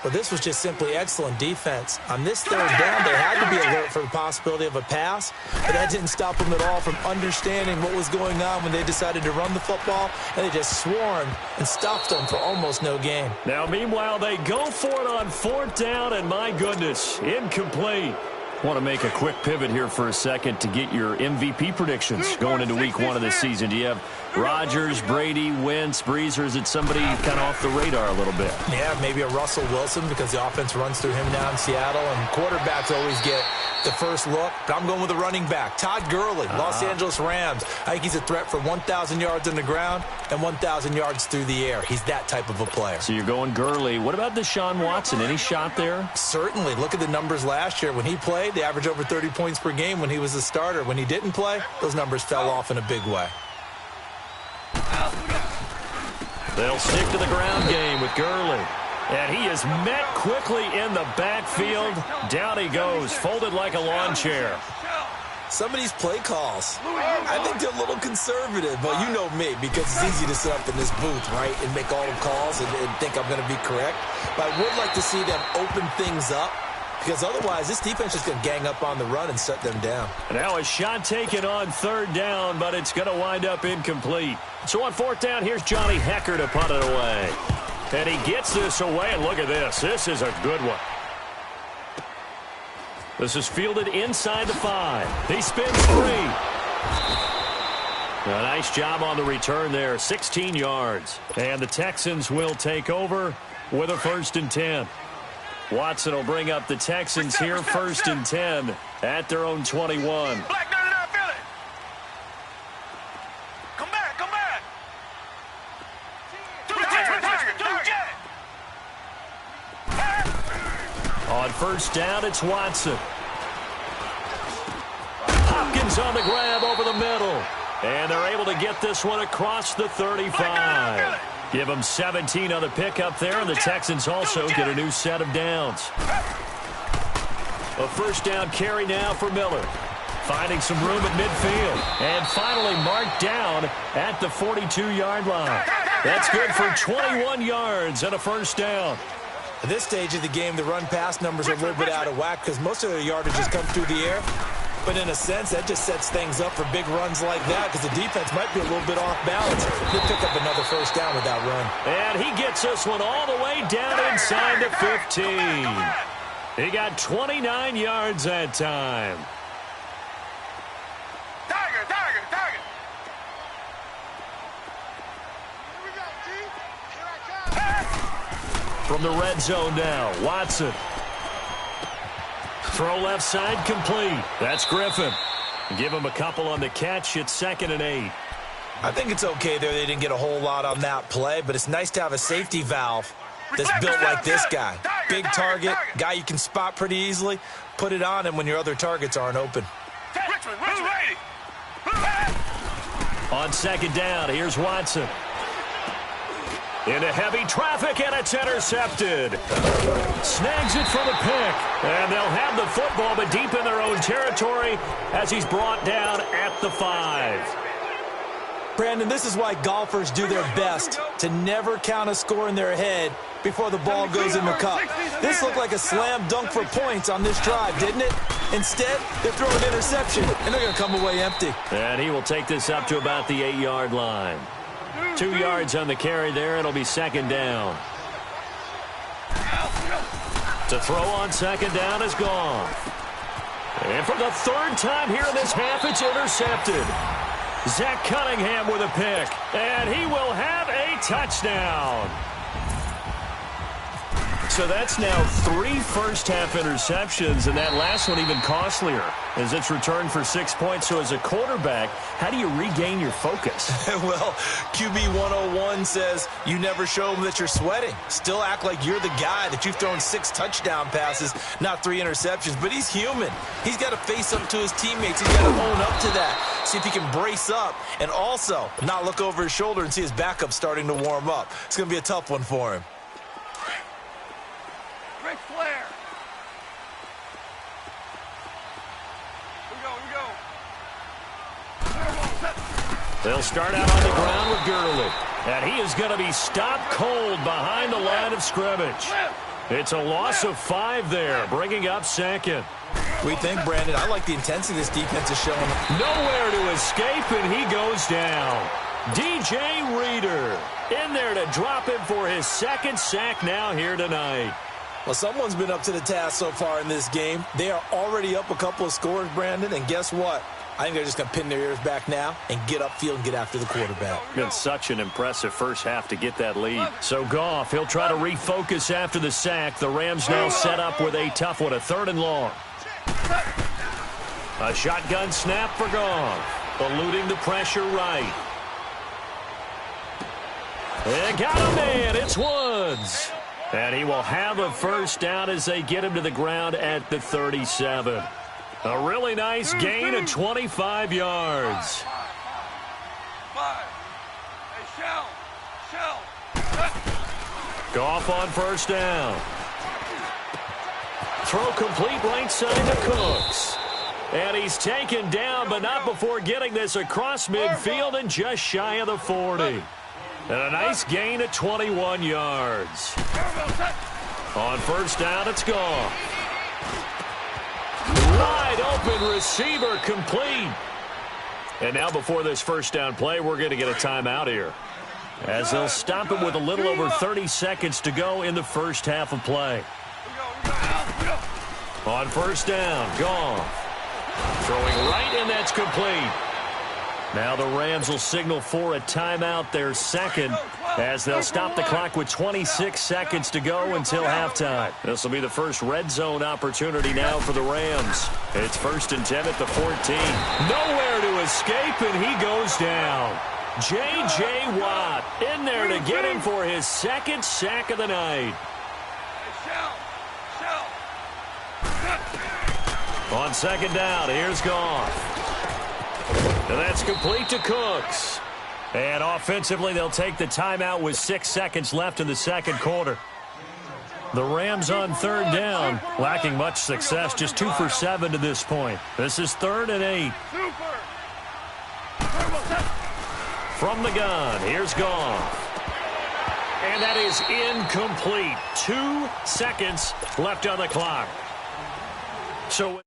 Well, this was just simply excellent defense. On this third down, they had to be alert for the possibility of a pass, but that didn't stop them at all from understanding what was going on when they decided to run the football, and they just swarmed and stuffed them for almost no gain. Now, meanwhile, they go for it on fourth down, and my goodness, incomplete. Want to make a quick pivot here for a second to get your MVP predictions going into week 1 of the season. Do you have Rodgers, Brady, Wentz, Brees, or is it somebody kind of off the radar a little bit? Yeah, maybe a Russell Wilson because the offense runs through him now in Seattle, and quarterbacks always get the first look. But I'm going with a running back, Todd Gurley, Los Angeles Rams. I think he's a threat for 1,000 yards on the ground and 1,000 yards through the air. He's that type of a player. So you're going Gurley. What about Deshaun Watson? Any shot there? Certainly. Look at the numbers last year. When he played, they averaged over 30 points per game when he was a starter. When he didn't play, those numbers fell off in a big way. They'll stick to the ground game with Gurley. And he is met quickly in the backfield. Down he goes, folded like a lawn chair. Some of these play calls, I think they're a little conservative. Well, you know me, because it's easy to sit up in this booth, right, and make all the calls and think I'm going to be correct. But I would like to see them open things up, because otherwise this defense is going to gang up on the run and shut them down. Now a shot taken on third down, but it's going to wind up incomplete. So on fourth down, here's Johnny Hecker to punt it away. And he gets this away, and look at this. This is a good one. This is fielded inside the 5. He spins free. A nice job on the return there, 16 yards. And the Texans will take over with a 1st and 10. Watson will bring up the Texans here, 1st and 10 at their own 21. On first down, it's Watson. Hopkins on the grab over the middle. And they're able to get this one across the 35. Give them 17 on the pickup there, and the Texans also get a new set of downs. A first down carry now for Miller. Finding some room at midfield. And finally marked down at the 42-yard line. That's good for 21 yards and a first down. At this stage of the game, the run-pass numbers are a little bit out of whack because most of their yardage has come through the air. But in a sense, that just sets things up for big runs like that because the defense might be a little bit off balance. He'll pick up another first down with that run. And he gets this one all the way down inside the 15. He got 29 yards that time. Tiger, tiger, tiger. Here we go, G. Here I come. From the red zone now, Watson. Throw left side complete. That's Griffin. Give him a couple on the catch. It's 2nd and 8. I think it's okay there. They didn't get a whole lot on that play, but it's nice to have a safety valve that's built like this guy. Big target, guy you can spot pretty easily. Put it on him when your other targets aren't open. Richmond, ready? On second down, here's Watson. Into heavy traffic, and it's intercepted. Snags it for the pick. And they'll have the football, but deep in their own territory as he's brought down at the 5. Brandon, this is why golfers do their best to never count a score in their head before the ball goes in the cup. This looked like a slam dunk for points on this drive, didn't it? Instead, they're throwing an interception, and they're going to come away empty. And he will take this up to about the 8-yard line. 2 yards on the carry there. It'll be 2nd down. To throw on 2nd down is gone. And for the 3rd time here in this half, it's intercepted. Zach Cunningham with a pick. And he will have a touchdown. So that's now 3 first-half interceptions, and that last one even costlier as it's returned for 6 points. So as a quarterback, how do you regain your focus? Well, QB 101 says you never show them that you're sweating. Still act like you're the guy that you've thrown 6 touchdown passes, not 3 interceptions. But he's human. He's got to face up to his teammates. He's got to own up to that. See if he can brace up and also not look over his shoulder and see his backup starting to warm up. It's going to be a tough one for him. Ric Flair. Here we go. They'll start out on the ground with Gurley. And he is going to be stopped cold behind the line of scrimmage. It's a loss of 5 there, bringing up 2nd. We think, Brandon, I like the intensity this defense is showing. Nowhere to escape, and he goes down. DJ Reader in there to drop him for his 2nd sack now here tonight. Well, someone's been up to the task so far in this game. They are already up a couple of scores, Brandon, and guess what? I think they're just going to pin their ears back now and get upfield and get after the quarterback. Been such an impressive first half to get that lead. So Goff, he'll try to refocus after the sack. The Rams now set up with a tough one, a 3rd and long. A shotgun snap for Goff, eluding the pressure right. And got a man, it's Woods. And he will have a first down as they get him to the ground at the 37. A really nice gain of 25 yards. 5. Hey, Shell. Goff on first down. Throw complete right side to Cooks. And he's taken down, but not before getting this across midfield and just shy of the 40. And a nice gain of 21 yards. On first down, it's gone. Wide open receiver complete. And now before this first down play, we're going to get a timeout here, as they'll stop him with a little over 30 seconds to go in the first half of play. On first down, Goff. Throwing right, and that's complete. Now the Rams will signal for a timeout, their 2nd, as they'll stop the clock with 26 seconds to go until halftime. This will be the first red zone opportunity now for the Rams. It's 1st and 10 at the 14. Nowhere to escape, and he goes down. J.J. Watt in there to get him for his 2nd sack of the night. On second down, here's Goff. And that's complete to Cooks. And offensively, they'll take the timeout with 6 seconds left in the second quarter. The Rams on third down, lacking much success, just 2 for 7 to this point. This is 3rd and 8. From the gun, here's Goff. And that is incomplete. 2 seconds left on the clock. So...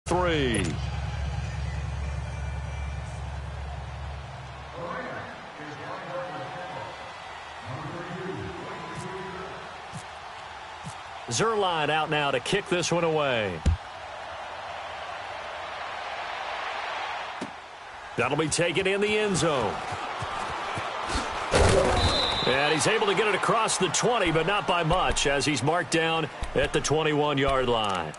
three. Zerline out now to kick this one away. That'll be taken in the end zone. And he's able to get it across the 20, but not by much, as he's marked down at the 21-yard line.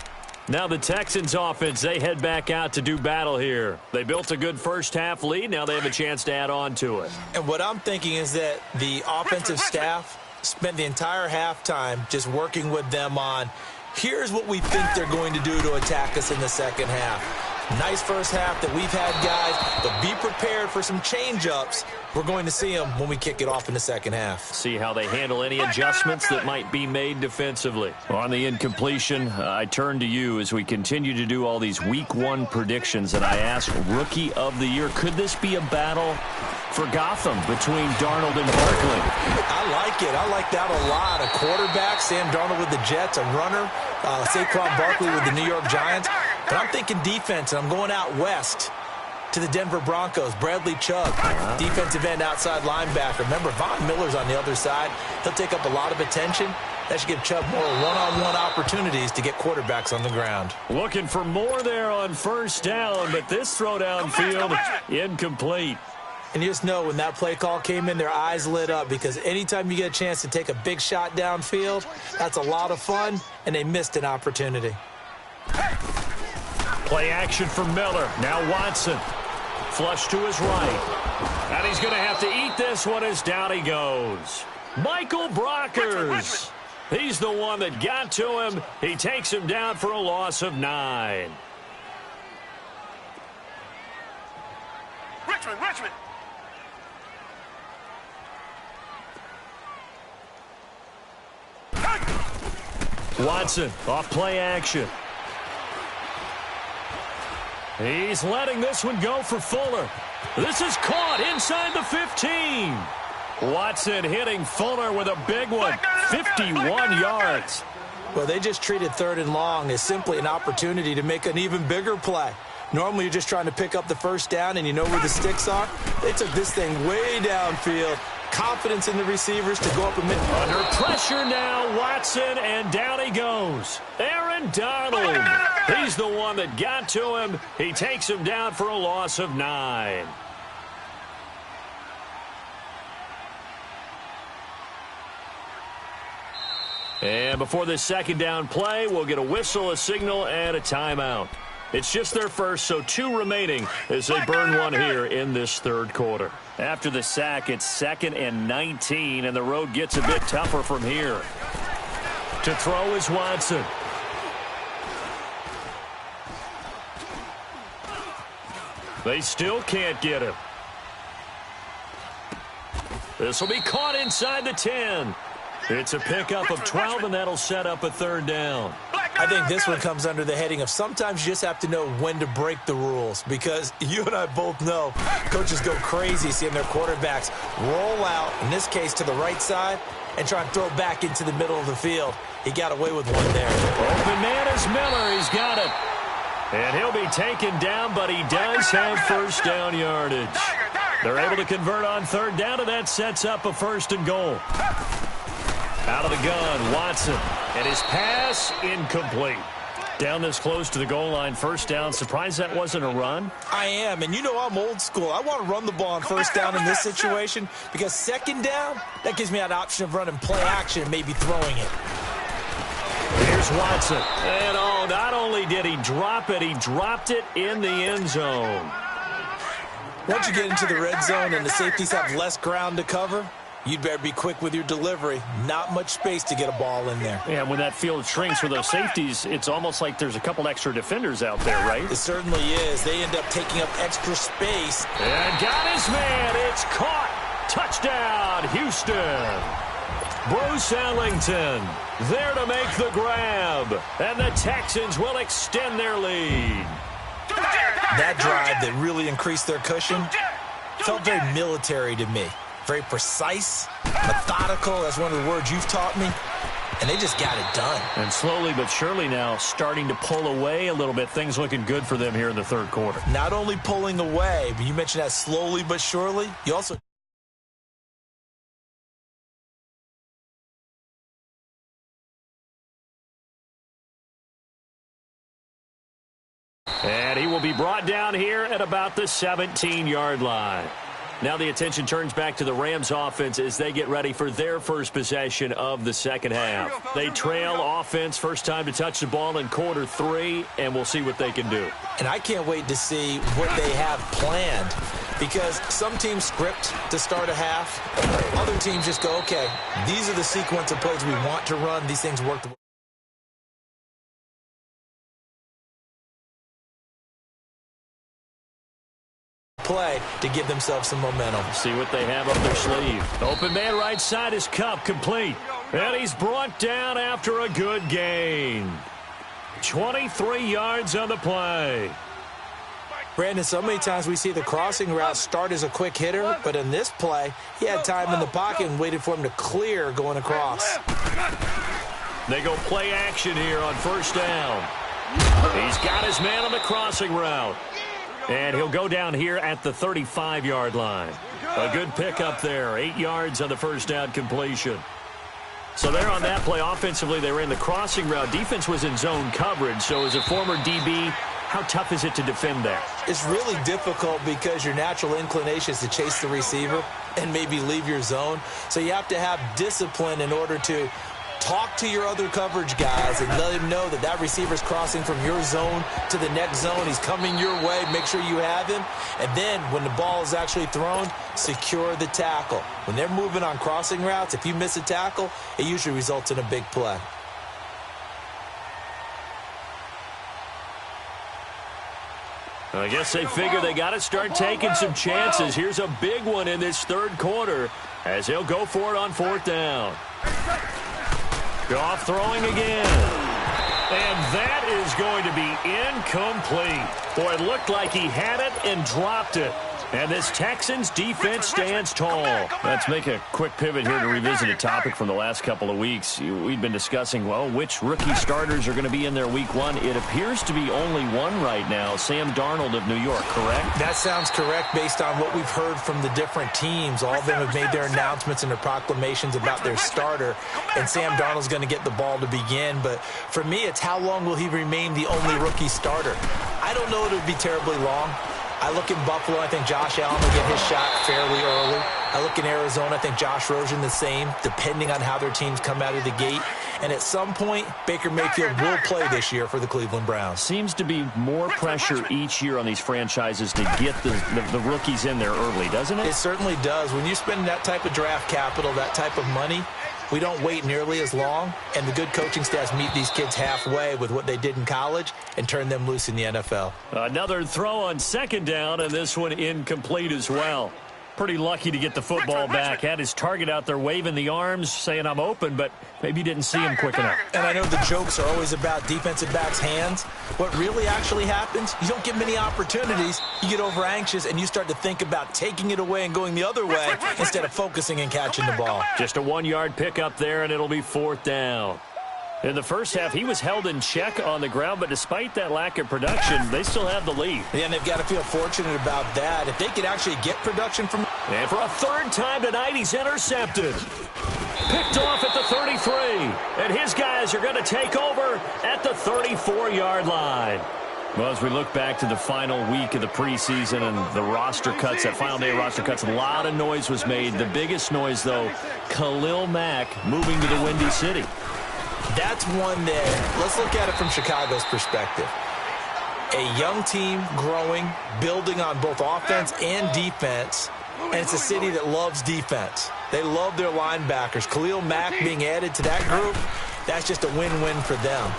Now the Texans offense, they head back out to do battle here. They built a good first-half lead. Now they have a chance to add on to it. And what I'm thinking is that the offensive staff spent the entire halftime just working with them on, here's what we think they're going to do to attack us in the second half. Nice first half that we've had, guys, but be prepared for some change-ups. We're going to see them when we kick it off in the second half. See how they handle any adjustments that might be made defensively. On the incompletion, I turn to you as we continue to do all these Week 1 predictions, and I ask Rookie of the Year, could this be a battle for Gotham between Darnold and Barkley? I like it. I like that a lot. A quarterback, Sam Darnold with the Jets, a runner, Saquon Barkley with the New York Giants. But I'm thinking defense, and I'm going out west to the Denver Broncos. Bradley Chubb, defensive end, outside linebacker. Remember, Von Miller's on the other side. He'll take up a lot of attention. That should give Chubb more one-on-one opportunities to get quarterbacks on the ground. Looking for more there on first down, but this throw downfield incomplete. And you just know when that play call came in, their eyes lit up, because anytime you get a chance to take a big shot downfield, that's a lot of fun, and they missed an opportunity. Play action for Miller. Now Watson. Flush to his right. And he's going to have to eat this one as down he goes. Michael Brockers. He's the one that got to him. He takes him down for a loss of 9. Richmond. Watson off play action. He's letting this one go for Fuller. This is caught inside the 15. Watson hitting Fuller with a big one. 51 yards. Well, they just treated 3rd and long as simply an opportunity to make an even bigger play. Normally, you're just trying to pick up the first down and you know where the sticks are. They took this thing way downfield. Confidence in the receivers to go up and under pressure now, Watson, and down he goes. Aaron Donald. He's the one that got to him. He takes him down for a loss of 9. And before this second down play, we'll get a whistle, a signal, and a timeout. It's just their first, so 2 remaining as they burn one here in this third quarter. After the sack, it's 2nd and 19, and the road gets a bit tougher from here. To throw is Watson. They still can't get him. This will be caught inside the 10. It's a pickup of 12, and that'll set up a 3rd down. I think this one comes under the heading of sometimes you just have to know when to break the rules, because you and I both know coaches go crazy seeing their quarterbacks roll out, in this case to the right side, and try and throw it back into the middle of the field. He got away with one there. Open man is Miller. He's got it. And he'll be taken down, but he does have first down yardage. They're able to convert on 3rd down, and that sets up a 1st and goal. Out of the gun, Watson. And his pass incomplete. Down this close to the goal line, first down. Surprised that wasn't a run? I am, and you know I'm old school. I want to run the ball on first down in this situation because second down, that gives me an option of running play action and maybe throwing it. Here's Watson. And not only did he drop it, he dropped it in the end zone. Once you get into the red zone and the safeties have less ground to cover, you'd better be quick with your delivery. Not much space to get a ball in there. Yeah, when that field shrinks with those safeties, it's almost like there's a couple extra defenders out there, right? It certainly is. They end up taking up extra space. And got his man. It's caught. Touchdown, Houston. Bruce Ellington there to make the grab. And the Texans will extend their lead. That drive that really increased their cushion felt very military to me. Very precise, methodical. That's one of the words you've taught me. And they just got it done. And slowly but surely now starting to pull away a little bit. Things looking good for them here in the third quarter. Not only pulling away, but you mentioned that slowly but surely. You also... And he will be brought down here at about the 17-yard line. Now the attention turns back to the Rams offense as they get ready for their first possession of the second half. They trail offense, first time to touch the ball in quarter 3, and we'll see what they can do. And I can't wait to see what they have planned, because some teams script to start a half. Other teams just go, okay, these are the sequence of plays we want to run. These things work. Play to give themselves some momentum. See what they have up their sleeve. Open man right side is Cup, complete. And he's brought down after a good gain. 23 yards on the play. Brandon, so many times we see the crossing route start as a quick hitter, but in this play, he had time in the pocket and waited for him to clear going across. They go play action here on first down. He's got his man on the crossing route. And he'll go down here at the 35-yard line. A good pickup there. 8 yards on the first down completion. So there on that play, offensively, they ran the crossing route. Defense was in zone coverage. So as a former DB, how tough is it to defend that? It's really difficult because your natural inclination is to chase the receiver and maybe leave your zone. So you have to have discipline in order to talk to your other coverage guys and let him know that that receiver's crossing from your zone to the next zone. He's coming your way. Make sure you have him. And then when the ball is actually thrown, secure the tackle. When they're moving on crossing routes, if you miss a tackle, it usually results in a big play. I guess they figure they got to start taking some chances. Here's a big one in this third quarter as they'll go for it on fourth down. Goff throwing again. And that is going to be incomplete. Boy, it looked like he had it and dropped it. And this Texans defense stands tall. Let's make a quick pivot here to revisit a topic from the last couple of weeks. We've been discussing, well, which rookie starters are going to be in there week 1. It appears to be only one right now, Sam Darnold of New York, correct? That sounds correct based on what we've heard from the different teams. All of them have made their announcements and their proclamations about their starter. And Sam Darnold's going to get the ball to begin. But for me, it's how long will he remain the only rookie starter? I don't know if it would be terribly long. I look in Buffalo, I think Josh Allen will get his shot fairly early. I look in Arizona, I think Josh Rosen the same, depending on how their teams come out of the gate. And at some point, Baker Mayfield will play this year for the Cleveland Browns. Seems to be more pressure each year on these franchises to get the rookies in there early, doesn't it? It certainly does. When you spend that type of draft capital, that type of money, we don't wait nearly as long, and the good coaching staffs meet these kids halfway with what they did in college and turn them loose in the NFL. Another throw on second down, and this one incomplete as well. Pretty lucky to get the football back. Had his target out there waving the arms, saying I'm open, but maybe didn't see him quick enough. And I know the jokes are always about defensive backs' hands. What really actually happens, you don't get many opportunities. You get over anxious, and you start to think about taking it away and going the other way instead of focusing and catching the ball. Just a 1-yard pickup there, and it'll be fourth down. In the first half, he was held in check on the ground, but despite that lack of production, they still have the lead. Yeah, and they've got to feel fortunate about that. If they could actually get production from... And for a third time tonight, he's intercepted. Picked off at the 33. And his guys are going to take over at the 34-yard line. Well, as we look back to the final week of the preseason and the roster cuts, that final day of roster cuts, a lot of noise was made. The biggest noise, though, Khalil Mack moving to the Windy City. That's one that, let's look at it from Chicago's perspective. A young team growing, building on both offense and defense, and it's a city that loves defense. They love their linebackers. Khalil Mack being added to that group, that's just a win-win for them.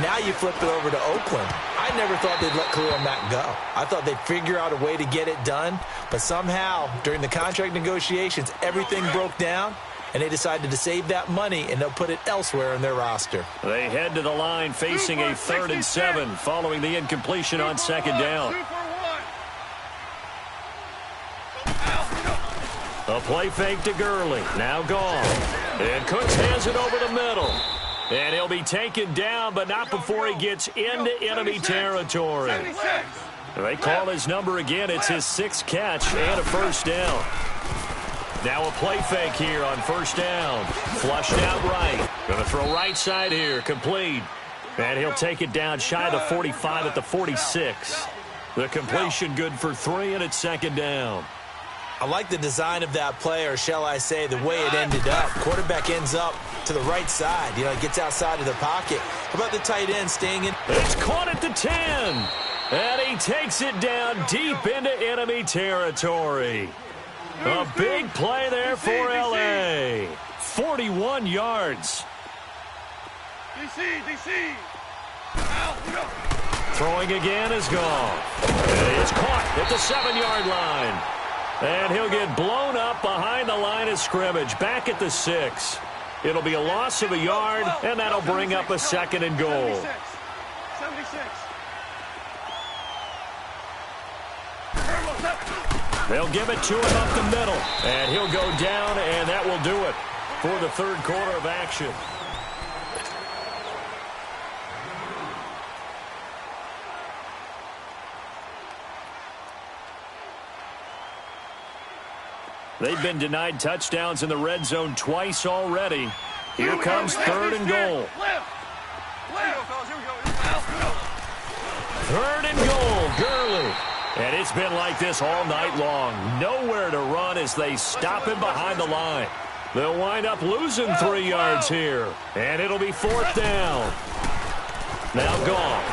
Now you flip it over to Oakland. I never thought they'd let Khalil Mack go. I thought they'd figure out a way to get it done, but somehow, during the contract negotiations, everything broke down, and they decided to save that money, and they'll put it elsewhere in their roster. They head to the line facing a 3rd and 7 following the incompletion on 2nd down. A play fake to Gurley. Now gone. And Cooks hands it over the middle. And he'll be taken down, but not before he gets into enemy territory. They call his number again. It's his 6th catch and a 1st down. Now a play fake here on 1st down. Flushed out right. Going to throw right side here. Complete. And he'll take it down shy of the 45 at the 46. The completion good for 3, and it's 2nd down. I like the design of that play, or shall I say the way it ended up. Quarterback ends up to the right side. You know, he gets outside of the pocket. How about the tight end staying in? It's caught at the 10. And he takes it down deep into enemy territory. A big play there for L.A. 41 yards. DC. Throwing again is gone. It's caught at the 7-yard line. And he'll get blown up behind the line of scrimmage, back at the 6. It'll be a loss of a yard, and that'll bring up a 2nd and goal. 76. They'll give it to him up the middle, and he'll go down, and that will do it for the 3rd quarter of action. They've been denied touchdowns in the red zone twice already. Here comes 3rd and goal. 3rd and goal, Gurley. And it's been like this all night long. Nowhere to run as they stop him behind the line. They'll wind up losing 3 yards here. And it'll be 4th down. Now gone.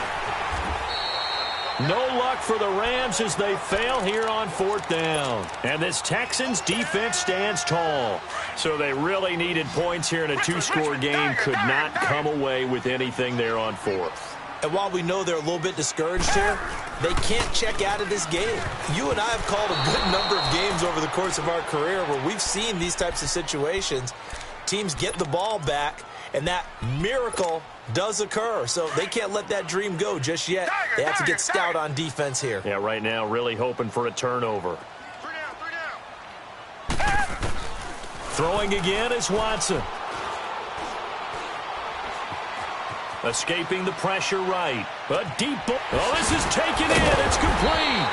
No luck for the Rams as they fail here on 4th down. And this Texans defense stands tall. So they really needed points here in a 2-score game. Could not come away with anything there on 4th. And while we know they're a little bit discouraged here, they can't check out of this game. You and I have called a good number of games over the course of our career where we've seen these types of situations. Teams get the ball back, and that miracle does occur. So they can't let that dream go just yet. They have to get stout on defense here. Yeah, right now really hoping for a turnover. 3 down. Throwing again is Watson. Escaping the pressure right. A deep ball. Oh, this is taken in. It's complete.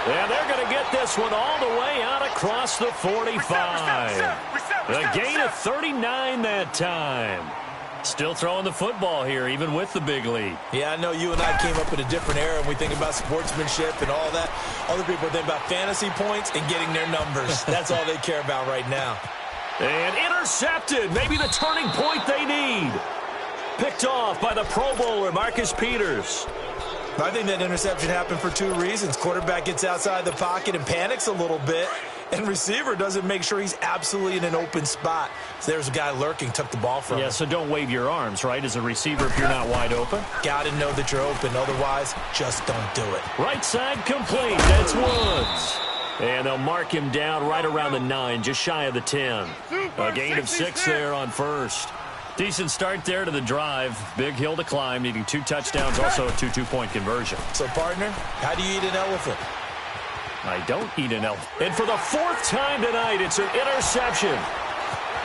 And they're going to get this one all the way out across the 45. A gain of 39 that time. Still throwing the football here, even with the big lead. Yeah, I know you and I came up in a different era, and we think about sportsmanship and all that. Other people think about fantasy points and getting their numbers. That's all they care about right now. And intercepted. Maybe the turning point they need. Picked off by the Pro Bowler, Marcus Peters. I think that interception happened for 2 reasons. Quarterback gets outside the pocket and panics a little bit, and receiver doesn't make sure he's absolutely in an open spot. So there's a guy lurking, took the ball from him. Yeah, so don't wave your arms, right, as a receiver if you're not wide open. Got to know that you're open. Otherwise, just don't do it. Right side complete. That's Woods. And they'll mark him down right around the 9, just shy of the 10. A gain of 6 there on 1st. Decent start there to the drive. Big hill to climb, needing 2 touchdowns, also a 2 two-point conversion. So, partner, how do you eat an elephant? I don't eat an elephant. And for the 4th time tonight, it's an interception.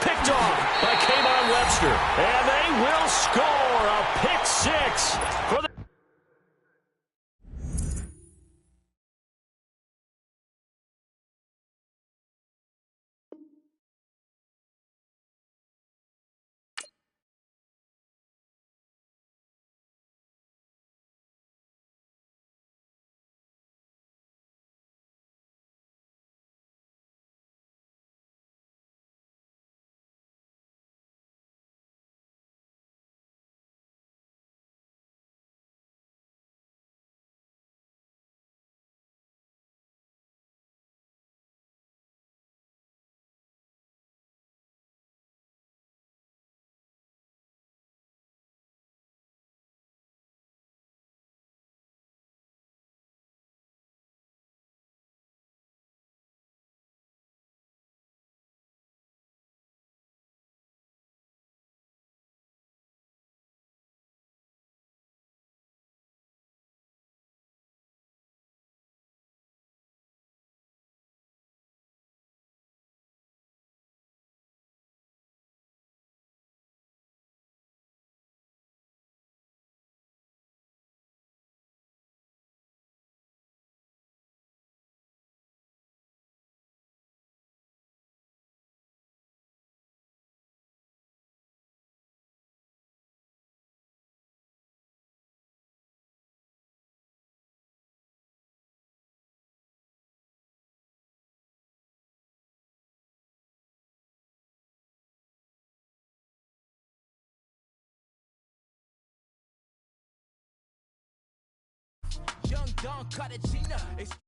Picked off by Kayvon Webster. And they will score a pick 6 for the Don Cartagena.